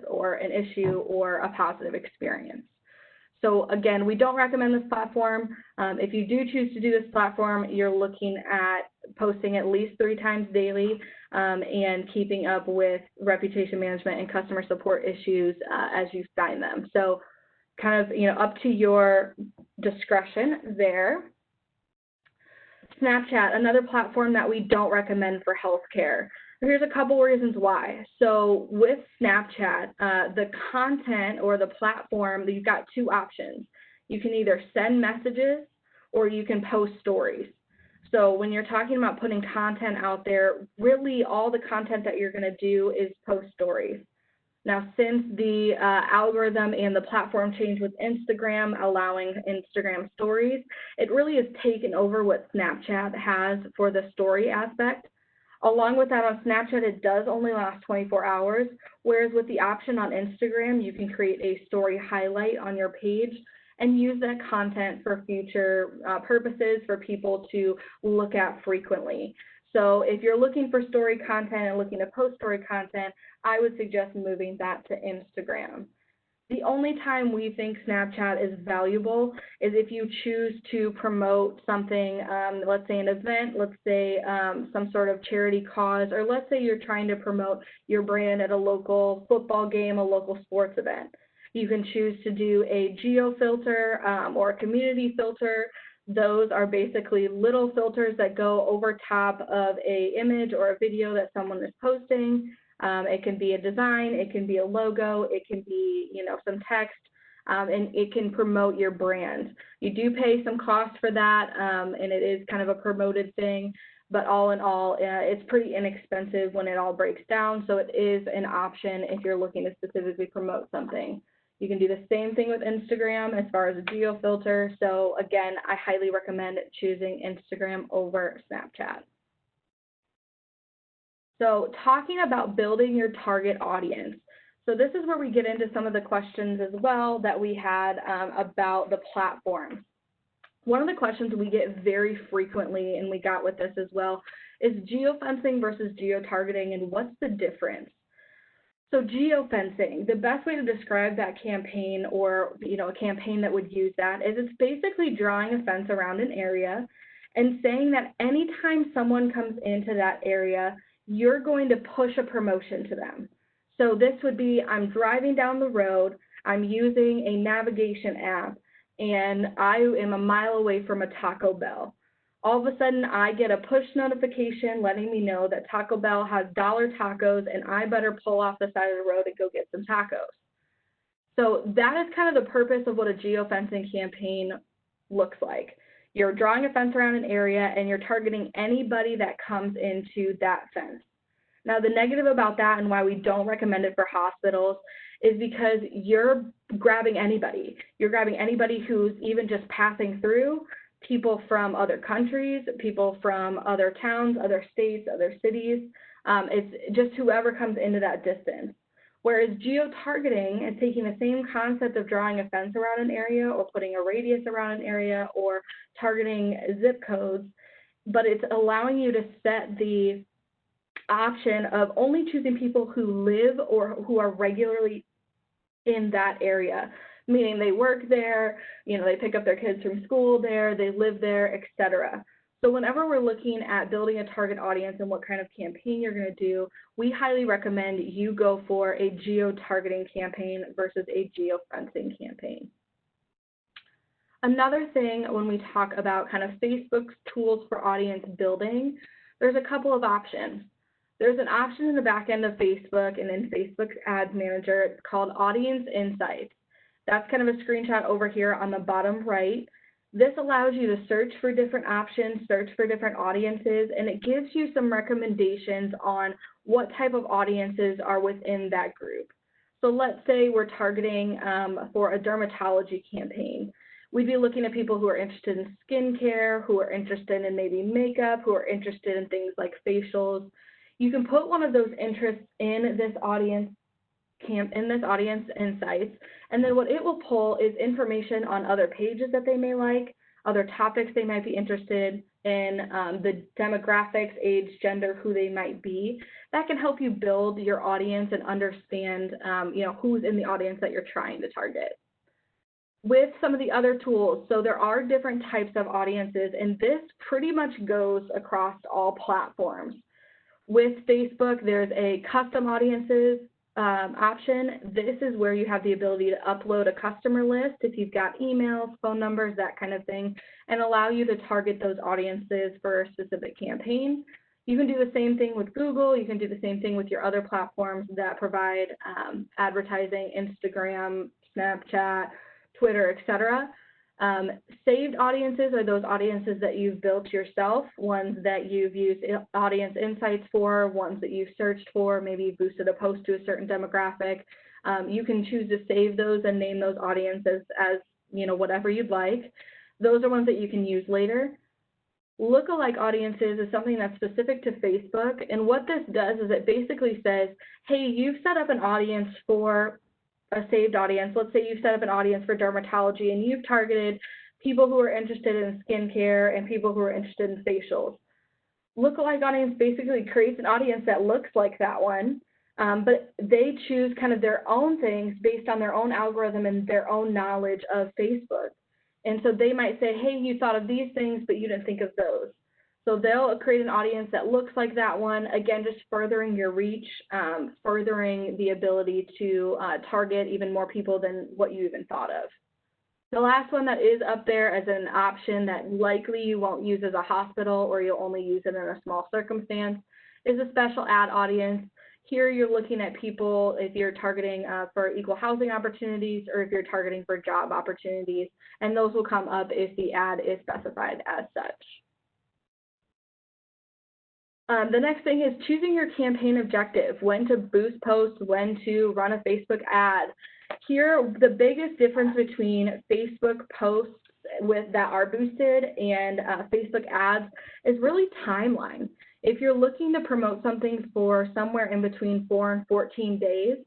or an issue or a positive experience. So again, we don't recommend this platform. If you do choose to do this platform, you're looking at posting at least 3 times daily and keeping up with reputation management and customer support issues as you find them. So kind of, up to your discretion there. Snapchat, another platform that we don't recommend for healthcare. Here's a couple reasons why. So with Snapchat, the content or the platform, you've got 2 options. You can either send messages or you can post stories. So when you're talking about putting content out there, really all the content that you're going to do is post stories. Now, since the algorithm and the platform changed with Instagram, allowing Instagram stories, it really has taken over what Snapchat has for the story aspect. Along with that, on Snapchat, it does only last 24 hours, whereas with the option on Instagram, you can create a story highlight on your page and use that content for future purposes for people to look at frequently. So if you're looking for story content and looking to post story content, I would suggest moving that to Instagram. The only time we think Snapchat is valuable is if you choose to promote something, let's say an event, let's say some sort of charity cause, or let's say you're trying to promote your brand at a local football game, a local sports event. You can choose to do a geo filter or a community filter. Those are basically little filters that go over top of an image or a video that someone is posting. It can be a design, it can be a logo, it can be, some text, and it can promote your brand. You do pay some cost for that, and it is kind of a promoted thing, but all in all, it's pretty inexpensive when it all breaks down, so it is an option if you're looking to specifically promote something. You can do the same thing with Instagram as far as a geo filter, so again, I highly recommend choosing Instagram over Snapchat. So talking about building your target audience. So this is where we get into some of the questions as well that we had about the platform. One of the questions we get very frequently, and we got with this as well, is geofencing versus geotargeting, and what's the difference? So geofencing, the best way to describe that campaign, or a campaign that would use that, is it's basically drawing a fence around an area and saying that anytime someone comes into that area, you're going to push a promotion to them. So this would be, I'm driving down the road, I'm using a navigation app, and I am a mile away from a Taco Bell. All of a sudden, I get a push notification letting me know that Taco Bell has dollar tacos, and I better pull off the side of the road and go get some tacos. So that is kind of the purpose of what a geofencing campaign looks like. You're drawing a fence around an area, and you're targeting anybody that comes into that fence. Now, the negative about that and why we don't recommend it for hospitals is because you're grabbing anybody. You're grabbing anybody who's even just passing through, people from other countries, people from other towns, other states, other cities. It's just whoever comes into that distance. Whereas geotargeting is taking the same concept of drawing a fence around an area or putting a radius around an area or targeting zip codes, but it's allowing you to set the option of only choosing people who live or who are regularly in that area, meaning they work there, they pick up their kids from school there, they live there, etc. So whenever we're looking at building a target audience and what kind of campaign you're going to do, we highly recommend you go for a geo-targeting campaign versus a geofencing campaign. Another thing when we talk about kind of Facebook's tools for audience building, there's a couple of options. There's an option in the back end of Facebook and in Facebook's Ads Manager. It's called Audience Insights. That's kind of a screenshot over here on the bottom right. This allows you to search for different options, search for different audiences, and it gives you some recommendations on what type of audiences are within that group. So let's say we're targeting for a dermatology campaign. We'd be looking at people who are interested in skincare, who are interested in maybe makeup, who are interested in things like facials. You can put one of those interests in this audience insights, and then what it will pull is information on other pages that they may like, other topics they might be interested in, the demographics, age, gender, who they might be. That can help you build your audience and understand, who's in the audience that you're trying to target. with some of the other tools, so there are different types of audiences, and this pretty much goes across all platforms. With Facebook, there's a custom audiences option. This is where you have the ability to upload a customer list if you've got emails, phone numbers, that kind of thing, and allow you to target those audiences for a specific campaign. You can do the same thing with Google. You can do the same thing with your other platforms that provide advertising, Instagram, Snapchat, Twitter, etc. Saved audiences are those audiences that you've built yourself, ones that you've used audience insights for, ones that you've searched for, maybe you've boosted a post to a certain demographic. You can choose to save those and name those audiences as, you know, whatever you'd like. Those are ones that you can use later. Lookalike audiences is something that's specific to Facebook, and what this does is it basically says, hey, you've set up an audience for a saved audience. Let's say you've set up an audience for dermatology and you've targeted people who are interested in skincare and people who are interested in facials. Lookalike audience basically creates an audience that looks like that one, but they choose kind of their own things based on their own algorithm and their own knowledge of Facebook. And so they might say, hey, you thought of these things, but you didn't think of those. So they'll create an audience that looks like that one, again, just furthering your reach, furthering the ability to target even more people than what you even thought of. The last one that is up there as an option that likely you won't use as a hospital or you'll only use it in a small circumstance is a special ad audience. Here you're looking at people if you're targeting for equal housing opportunities or if you're targeting for job opportunities, and those will come up if the ad is specified as such. The next thing is choosing your campaign objective, when to boost posts, when to run a Facebook ad. Here, the biggest difference between Facebook posts that are boosted and Facebook ads is really timeline. If you're looking to promote something for somewhere in between 4 and 14 days,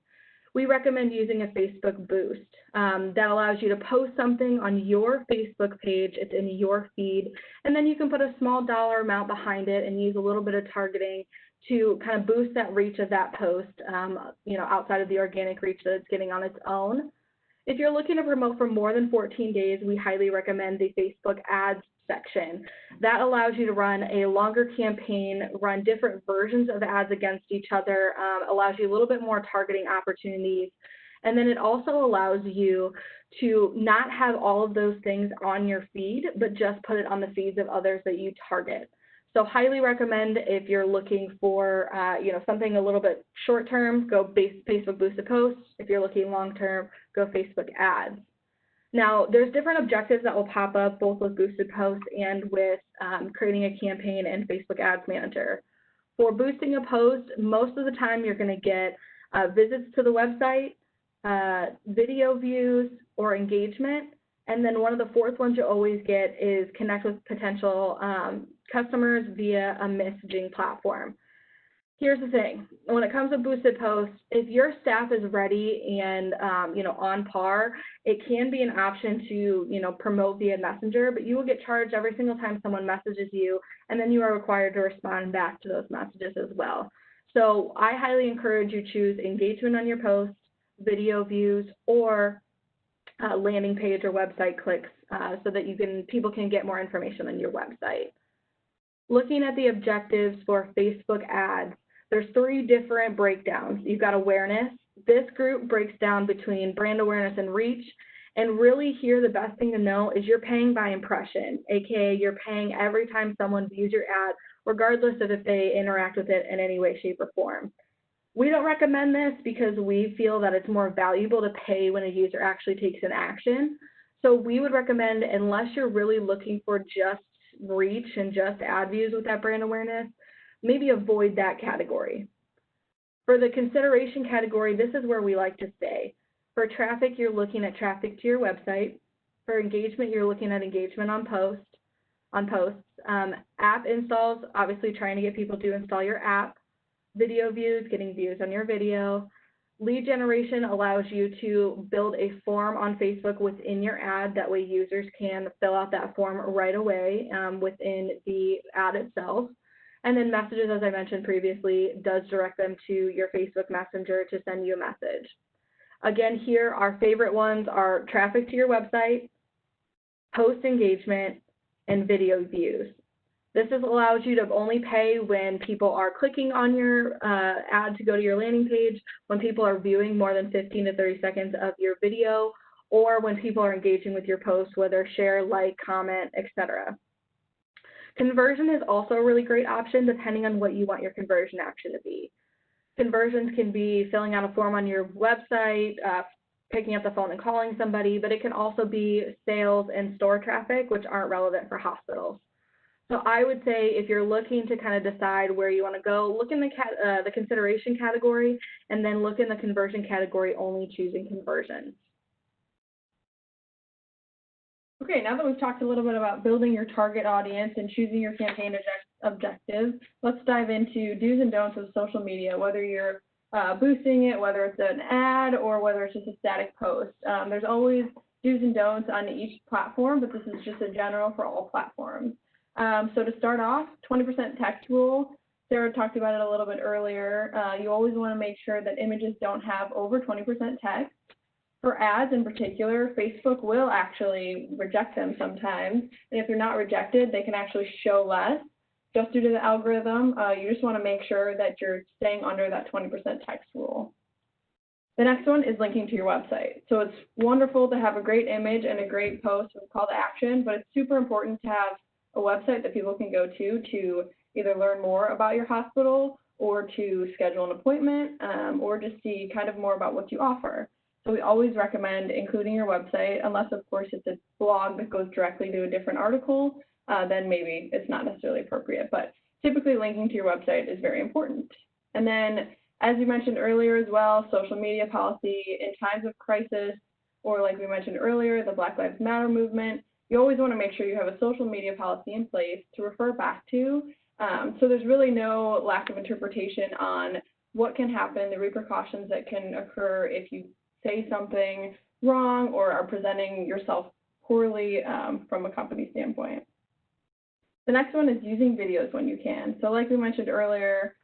we recommend using a Facebook boost. That allows you to post something on your Facebook page, it's in your feed, and then you can put a small dollar amount behind it and use a little bit of targeting to kind of boost that reach of that post, you know, outside of the organic reach that it's getting on its own. If you're looking to promote for more than 14 days, we highly recommend the Facebook ads section. That allows you to run a longer campaign, run different versions of ads against each other, allows you a little bit more targeting opportunities, and then it also allows you to not have all of those things on your feed, but just put it on the feeds of others that you target. So highly recommend if you're looking for you know, something a little bit short term, go Facebook boosted posts. If you're looking long term, go Facebook ads. Now, there's different objectives that will pop up both with boosted posts and with creating a campaign in Facebook Ads Manager. For boosting a post, most of the time you're going to get visits to the website, video views, or engagement. And then one of the fourth ones you always get is connect with potential customers via a messaging platform. Here's the thing, when it comes to boosted posts, if your staff is ready and you know, on par, it can be an option to, you know, promote via Messenger, but you will get charged every single time someone messages you, and then you are required to respond back to those messages as well. So I highly encourage you choose engagement on your posts, video views, or landing page or website clicks so that people can get more information on your website. Looking at the objectives for Facebook ads, there's 3 different breakdowns. You've got awareness. This group breaks down between brand awareness and reach. And really here, the best thing to know is you're paying by impression, aka you're paying every time someone views your ad, regardless of if they interact with it in any way, shape, or form. We don't recommend this because we feel that it's more valuable to pay when a user actually takes an action. So we would recommend, unless you're really looking for just reach and just ad views with that brand awareness, maybe avoid that category. For the consideration category, this is where we like to stay. For traffic, you're looking at traffic to your website. For engagement, you're looking at engagement on posts. App installs, obviously trying to get people to install your app. Video views, getting views on your video. Lead generation allows you to build a form on Facebook within your ad. That way users can fill out that form right away within the ad itself. And then messages, as I mentioned previously, does direct them to your Facebook Messenger to send you a message. Again, here, our favorite ones are traffic to your website, post engagement, and video views. This allows you to only pay when people are clicking on your ad to go to your landing page, when people are viewing more than 15 to 30 seconds of your video, or when people are engaging with your post, whether share, like, comment, etc. Conversion is also a really great option depending on what you want your conversion action to be. Conversions can be filling out a form on your website, picking up the phone and calling somebody, but it can also be sales and store traffic, which aren't relevant for hospitals. So I would say if you're looking to kind of decide where you want to go, look in the consideration category, and then look in the conversion category, only choosing conversions. Okay, now that we've talked a little bit about building your target audience and choosing your campaign objectives, let's dive into do's and don'ts of social media, whether you're boosting it, whether it's an ad, or whether it's just a static post. There's always do's and don'ts on each platform, but this is just a general for all platforms. So to start off, 20% text rule. Sarah talked about it a little bit earlier. You always want to make sure that images don't have over 20% text. For ads in particular, Facebook will actually reject them sometimes, and if they're not rejected, they can actually show less just due to the algorithm. You just want to make sure that you're staying under that 20% text rule. The next one is linking to your website. So it's wonderful to have a great image and a great post with a call to action, but it's super important to have a website that people can go to either learn more about your hospital or to schedule an appointment or just see kind of more about what you offer. So we always recommend including your website, unless of course it's a blog that goes directly to a different article, then maybe it's not necessarily appropriate, but typically linking to your website is very important. And then, as you mentioned earlier as well, social media policy in times of crisis, or like we mentioned earlier, the Black Lives Matter movement, you always want to make sure you have a social media policy in place to refer back to. So there's really no lack of interpretation on what can happen, the repercussions that can occur if you say something wrong or are presenting yourself poorly from a company standpoint. The next one is using videos when you can. So like we mentioned earlier,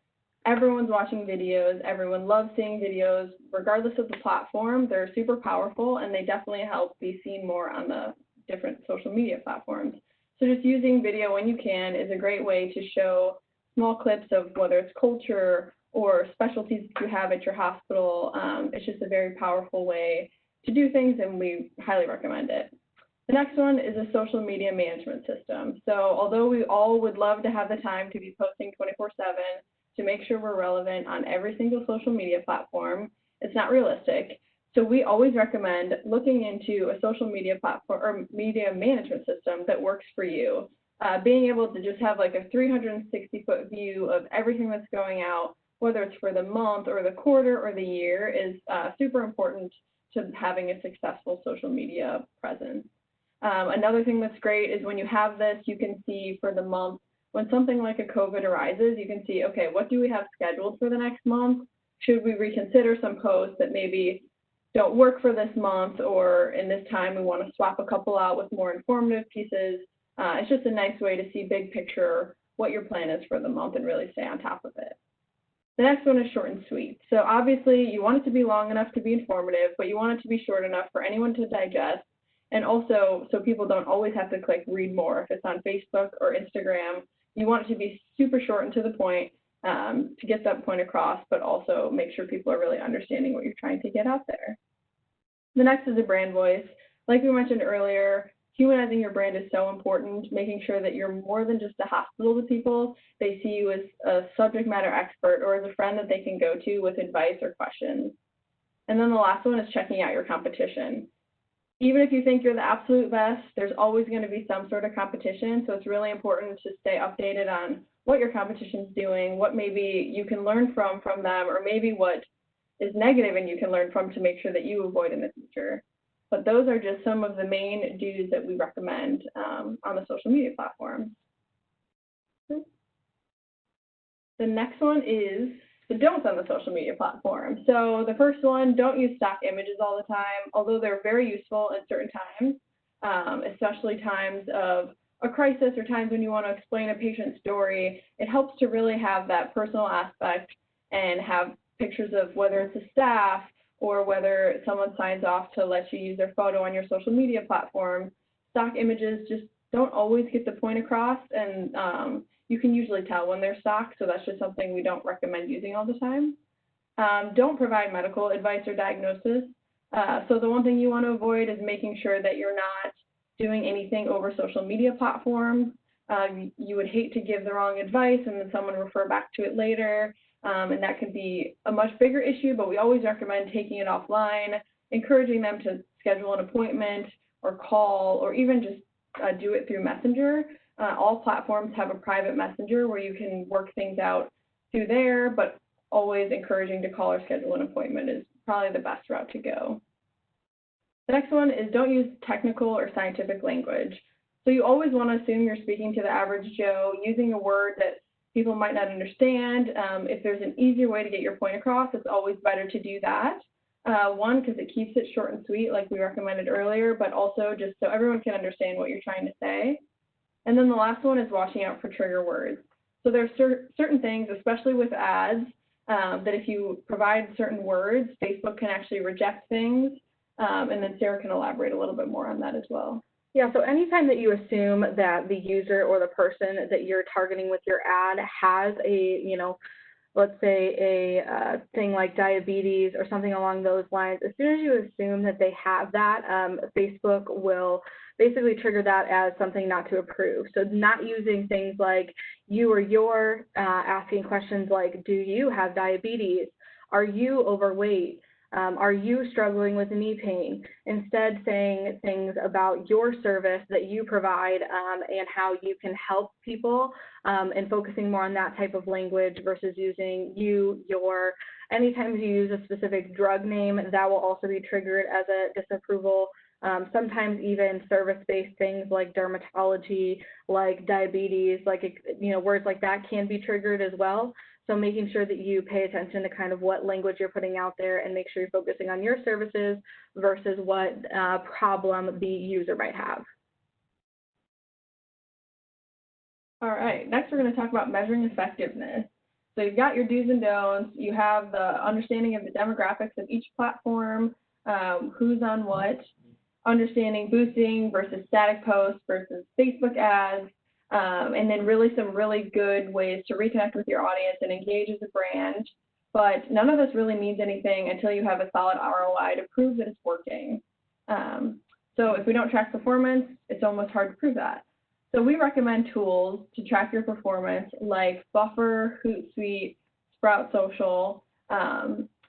everyone's watching videos, everyone loves seeing videos, regardless of the platform. They're super powerful and they definitely help be seen more on the different social media platforms. So just using video when you can is a great way to show small clips of whether it's culture or specialties that you have at your hospital. It's just a very powerful way to do things, and we highly recommend it. The next one is a social media management system. So although we all would love to have the time to be posting 24/7 to make sure we're relevant on every single social media platform, it's not realistic. So we always recommend looking into a social media platform or media management system that works for you. Being able to just have like a 360-foot view of everything that's going out, whether it's for the month or the quarter or the year, is super important to having a successful social media presence. Another thing that's great is when you have this, you can see for the month, when something like a COVID arises, you can see, okay, what do we have scheduled for the next month? Should we reconsider some posts that maybe don't work for this month, or in this time we want to swap a couple out with more informative pieces? It's just a nice way to see big picture what your plan is for the month and really stay on top of it. The next one is short and sweet. So obviously you want it to be long enough to be informative, but you want it to be short enough for anyone to digest, and also so people don't always have to click read more. If it's on Facebook or Instagram, you want it to be super short and to the point to get that point across, but also make sure people are really understanding what you're trying to get out there. The next is a brand voice. Like we mentioned earlier, humanizing your brand is so important, making sure that you're more than just a hospital to people. They see you as a subject matter expert or as a friend that they can go to with advice or questions. And then the last one is checking out your competition. Even if you think you're the absolute best, there's always going to be some sort of competition, so it's really important to stay updated on what your competition's doing, what maybe you can learn from them, or maybe what is negative and you can learn from to make sure that you avoid in the future. But those are just some of the main do's that we recommend on the social media platforms. The next one is the don'ts on the social media platform. So the first one, don't use stock images all the time, although they're very useful at certain times, especially times of a crisis or times when you want to explain a patient's story. It helps to really have that personal aspect and have pictures of whether it's the staff or whether someone signs off to let you use their photo on your social media platform, stock images just don't always get the point across, and you can usually tell when they're stock, so that's just something we don't recommend using all the time. Don't provide medical advice or diagnosis. So the one thing you want to avoid is making sure that you're not doing anything over social media platforms. You would hate to give the wrong advice and then someone refer back to it later, and that could be a much bigger issue, but we always recommend taking it offline, encouraging them to schedule an appointment or call, or even just do it through Messenger. All platforms have a private messenger where you can work things out through there, but always encouraging to call or schedule an appointment is probably the best route to go. The next one is don't use technical or scientific language. So you always want to assume you're speaking to the average Joe using a word that people might not understand. If there's an easier way to get your point across, it's always better to do that. One, because it keeps it short and sweet like we recommended earlier, but also just so everyone can understand what you're trying to say. And then the last one is watching out for trigger words. So there's certain things, especially with ads, that if you provide certain words, Facebook can actually reject things. And then Sarah can elaborate a little bit more on that as well. Yeah, so anytime that you assume that the user or the person that you're targeting with your ad has a, let's say a thing like diabetes or something along those lines, as soon as you assume that they have that, Facebook will basically trigger that as something not to approve. So not using things like you or your, asking questions like, do you have diabetes? Are you overweight? Are you struggling with knee pain? Instead, saying things about your service that you provide and how you can help people, and focusing more on that type of language versus using you, your. Anytime you use a specific drug name, that will also be triggered as a disapproval. Sometimes even service-based things like dermatology, like diabetes, like, words like that can be triggered as well. So making sure that you pay attention to kind of what language you're putting out there and make sure you're focusing on your services versus what problem the user might have. All right, next we're going to talk about measuring effectiveness. So you've got your do's and don'ts, you have the understanding of the demographics of each platform, who's on what, understanding boosting versus static posts versus Facebook ads, and then really some really good ways to reconnect with your audience and engage as a brand. But none of this really means anything until you have a solid ROI to prove that it's working. So if we don't track performance, it's almost hard to prove that. So we recommend tools to track your performance like Buffer, Hootsuite, Sprout Social.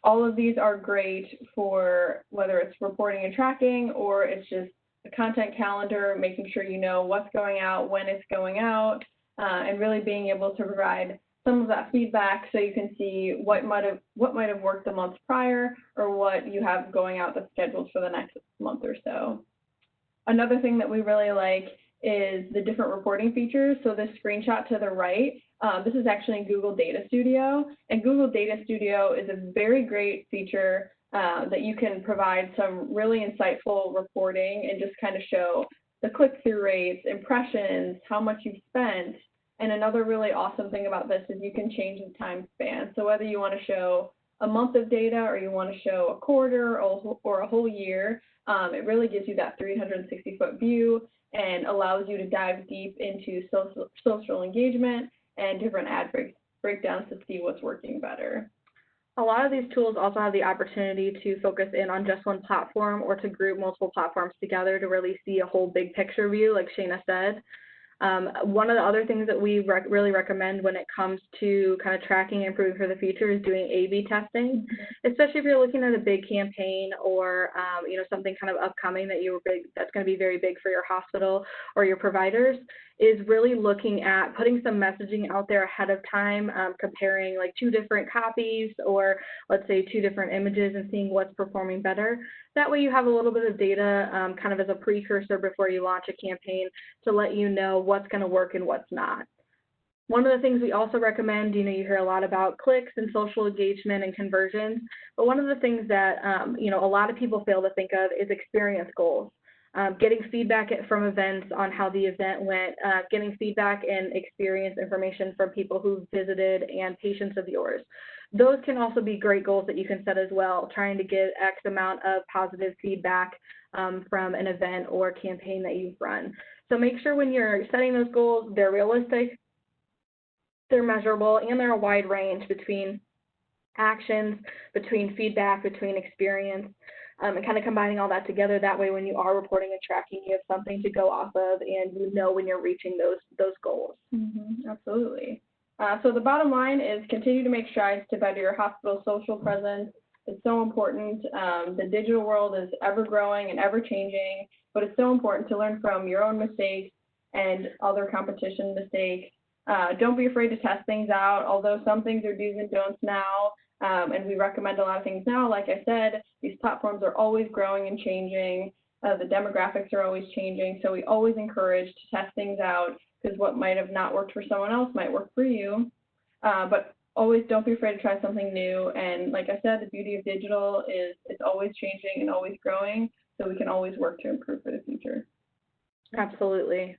All of these are great for whether it's reporting and tracking or it's just a content calendar, making sure you know what's going out, when it's going out, and really being able to provide some of that feedback so you can see what might have worked the month prior or what you have going out that's scheduled for the next month or so. Another thing that we really like is the different reporting features. So this screenshot to the right, this is actually in Google Data Studio, and Google Data Studio is a very great feature that you can provide some really insightful reporting and just kind of show the click-through rates, impressions, how much you've spent. And another really awesome thing about this is you can change the time span. So whether you want to show a month of data or you want to show a quarter or a whole year, it really gives you that 360-foot view and allows you to dive deep into social engagement and different ad breakdowns to see what's working better. A lot of these tools also have the opportunity to focus in on just one platform or to group multiple platforms together to really see a whole big picture view, like Shayna said. One of the other things that we really recommend when it comes to kind of tracking and improving for the future is doing A/B testing, especially if you're looking at a big campaign or something kind of upcoming that's going to be very big for your hospital or your providers, is really looking at putting some messaging out there ahead of time, comparing like 2 different copies or let's say 2 different images and seeing what's performing better. That way you have a little bit of data kind of as a precursor before you launch a campaign to let you know what's going to work and what's not. One of the things we also recommend, you hear a lot about clicks and social engagement and conversions, but one of the things that, a lot of people fail to think of is experience goals. Getting feedback from events on how the event went, getting feedback and experience information from people who visited and patients of yours. those can also be great goals that you can set as well, trying to get X amount of positive feedback from an event or campaign that you've run. So make sure when you're setting those goals, they're realistic, they're measurable, and they're a wide range between actions, between feedback, between experience, and kind of combining all that together. That way when you are reporting and tracking, you have something to go off of and you know when you're reaching those goals. Absolutely. So the bottom line is continue to make strides to better your hospital social presence. It's so important. The digital world is ever growing and ever changing, but it's so important to learn from your own mistakes and other competition mistakes. Don't be afraid to test things out, although some things are do's and don'ts now, and we recommend a lot of things now. Like I said, these platforms are always growing and changing. The demographics are always changing, so we always encourage to test things out, because what might have not worked for someone else might work for you. But always don't be afraid to try something new. And like I said, the beauty of digital is it's always changing and always growing, so we can always work to improve for the future. Absolutely.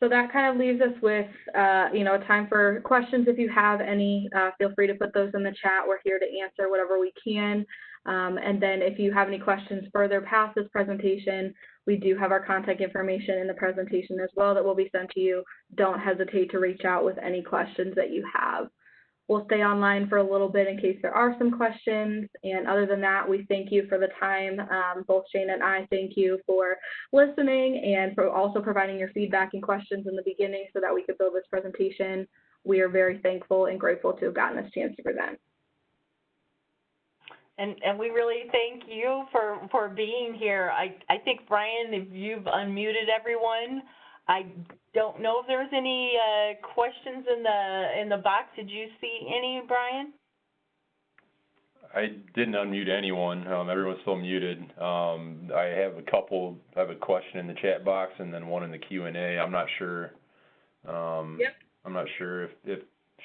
So that kind of leaves us with, time for questions. If you have any, feel free to put those in the chat. We're here to answer whatever we can. And then if you have any questions further past this presentation, we do have our contact information in the presentation as well that will be sent to you. Don't hesitate to reach out with any questions that you have. We'll stay online for a little bit in case there are some questions. And other than that, we thank you for the time. Both Shane and I thank you for listening and for also providing your feedback and questions in the beginning so that we could build this presentation. We are very thankful and grateful to have gotten this chance to present. And we really thank you for being here. I think, Brian, if you've unmuted everyone, I don't know if there's any questions in the box. Did you see any, Brian? I didn't unmute anyone. Everyone's still muted. I have a question in the chat box and then one in the Q&A. I'm not sure. Yep. I'm not sure if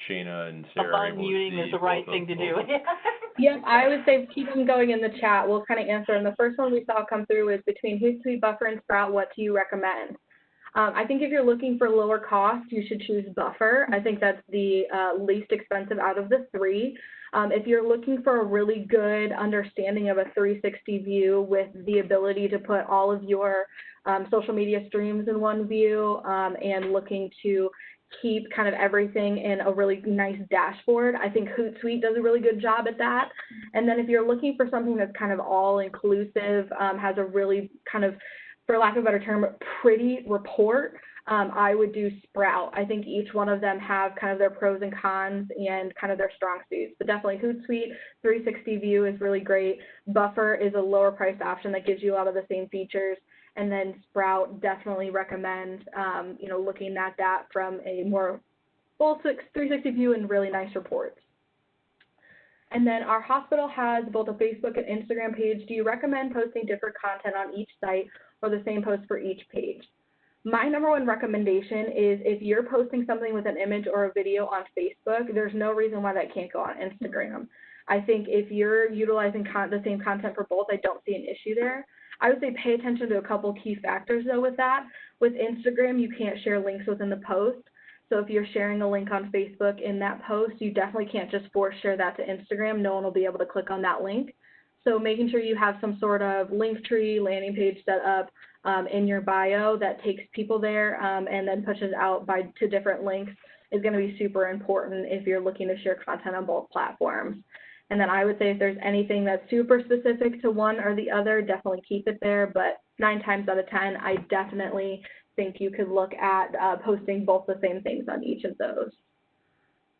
Shayna and Sarah are able to see. Unmuting is the right thing to do. Yep, I would say keep them going in the chat. We'll kind of answer. And the first one we saw come through is between Hootsuite, Buffer, and Sprout, what do you recommend? I think if you're looking for lower cost, you should choose Buffer. I think that's the least expensive out of the three. If you're looking for a really good understanding of a 360 view with the ability to put all of your social media streams in one view and looking to keep kind of everything in a really nice dashboard, I think Hootsuite does a really good job at that. And then if you're looking for something that's kind of all-inclusive, has a really kind of, for lack of a better term, pretty report, I would do Sprout. I think each one of them have kind of their pros and cons and kind of their strong suits. But definitely Hootsuite 360 view is really great. Buffer is a lower priced option that gives you a lot of the same features. And then Sprout, definitely recommend, looking at that from a more full 360 view and really nice reports. And then our hospital has both a Facebook and Instagram page. Do you recommend posting different content on each site or the same post for each page? My number one recommendation is if you're posting something with an image or a video on Facebook, there's no reason why that can't go on Instagram. I think if you're utilizing the same content for both, I don't see an issue there. I would say pay attention to a couple key factors, though, with that. With Instagram, you can't share links within the post. So if you're sharing a link on Facebook in that post, you definitely can't just force share that to Instagram. No one will be able to click on that link. So making sure you have some sort of link tree, landing page set up in your bio that takes people there and then pushes out to different links is going to be super important if you're looking to share content on both platforms. And then I would say if there's anything that's super specific to one or the other, definitely keep it there. But 9 times out of 10, I definitely think you could look at posting both the same things on each of those.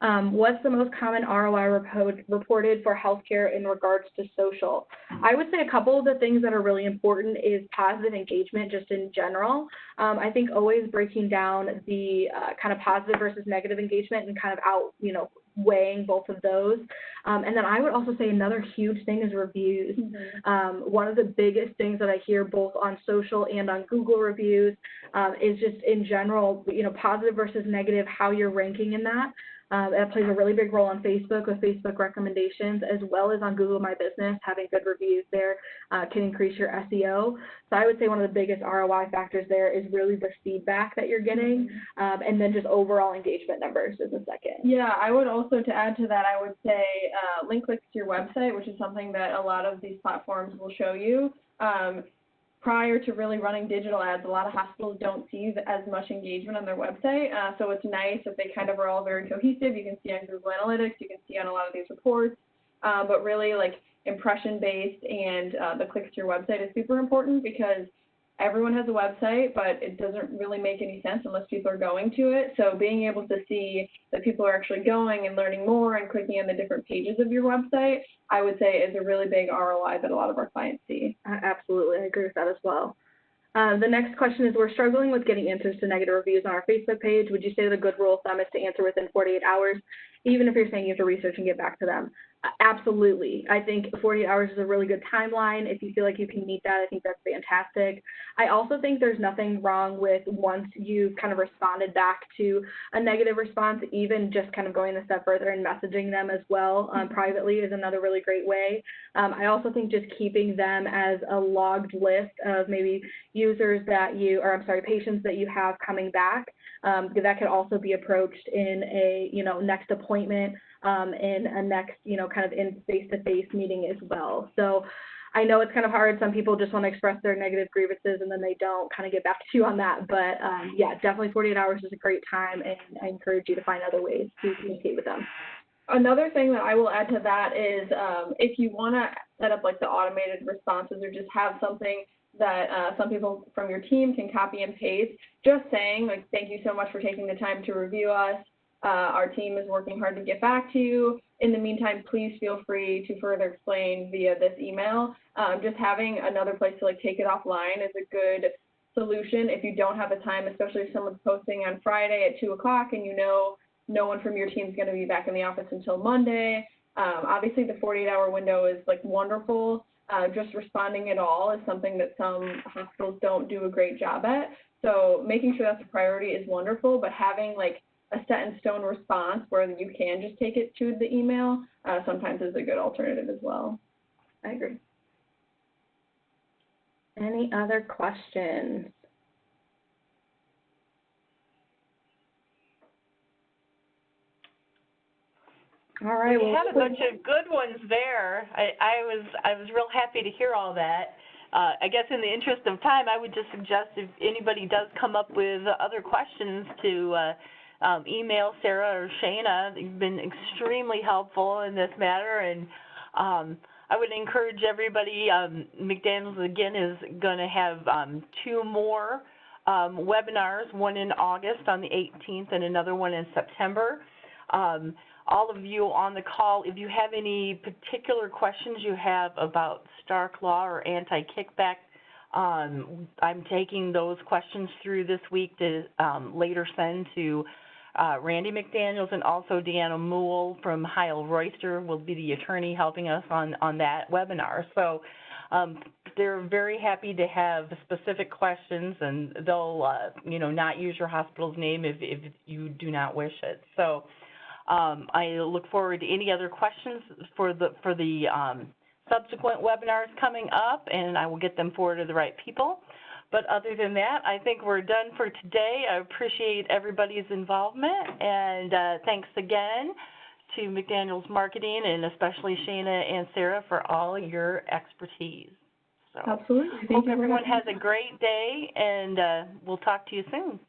What's the most common ROI reported for healthcare in regards to social? I would say a couple of the things that are really important is positive engagement just in general. I think always breaking down the kind of positive versus negative engagement and kind of weighing both of those. And then I would also say another huge thing is reviews. One of the biggest things that I hear both on social and on Google reviews is just in general, positive versus negative, how you're ranking in that. That plays a really big role on Facebook with Facebook recommendations, as well as on Google My Business. Having good reviews there can increase your SEO. So I would say one of the biggest ROI factors there is really the feedback that you're getting, and then just overall engagement numbers is the second. Yeah, I would also, to add to that, I would say link clicks to your website, which is something that a lot of these platforms will show you. Prior to really running digital ads, a lot of hospitals don't see as much engagement on their website, so it's nice that they kind of are all very cohesive. You can see on Google Analytics, you can see on a lot of these reports, but really like impression-based and the clicks to your website is super important because everyone has a website, but it doesn't really make any sense unless people are going to it. So being able to see that people are actually going and learning more and clicking on the different pages of your website, I would say is a really big ROI that a lot of our clients see. Absolutely, I agree with that as well. The next question is, we're struggling with getting answers to negative reviews on our Facebook page. Would you say the good rule of thumb is to answer within 48 hours, even if you're saying you have to research and get back to them? Absolutely. I think 48 hours is a really good timeline. If you feel like you can meet that, I think that's fantastic. I also think there's nothing wrong with once you've kind of responded back to a negative response, even just kind of going a step further and messaging them as well privately is another really great way. I also think just keeping them as a logged list of maybe users that patients that you have coming back, that could also be approached in a, next appointment, in a next, kind of in face-to-face meeting as well. So I know it's kind of hard. Some people just want to express their negative grievances and then they don't kind of get back to you on that. But yeah, definitely 48 hours is a great time, and I encourage you to find other ways to communicate with them. Another thing that I will add to that is if you want to set up like the automated responses or just have something that some people from your team can copy and paste, just saying like, thank you so much for taking the time to review us. Our team is working hard to get back to you. In the meantime, please feel free to further explain via this email. Just having another place to like take it offline is a good solution if you don't have the time, especially if someone's posting on Friday at 2 o'clock and no one from your team is going to be back in the office until Monday. Obviously, the 48-hour window is like wonderful. Just responding at all is something that some hospitals don't do a great job at. So making sure that's a priority is wonderful, but having like a set-in-stone response where you can just take it to the email sometimes is a good alternative as well. I agree. Any other questions? All right. We had a bunch of good ones there. I was real happy to hear all that. I guess in the interest of time, I would just suggest if anybody does come up with other questions to email Sarah or Shayna. You've been extremely helpful in this matter, and I would encourage everybody. McDaniel's again is going to have 2 more webinars, one in August on the 18th and another one in September. All of you on the call, if you have any particular questions you have about Stark Law or anti-kickback, I'm taking those questions through this week to later send to Randy McDaniels, and also Deanna Moole from Heil Royster will be the attorney helping us on that webinar. So they're very happy to have specific questions, and they'll not use your hospital's name if you do not wish it. So I look forward to any other questions for the subsequent webinars coming up, and I will get them forward to the right people. But other than that, I think we're done for today. I appreciate everybody's involvement, and thanks again to McDaniel's Marketing, and especially Shayna and Sarah, for all your expertise. So Absolutely. Hope everyone has a great day, and we'll talk to you soon.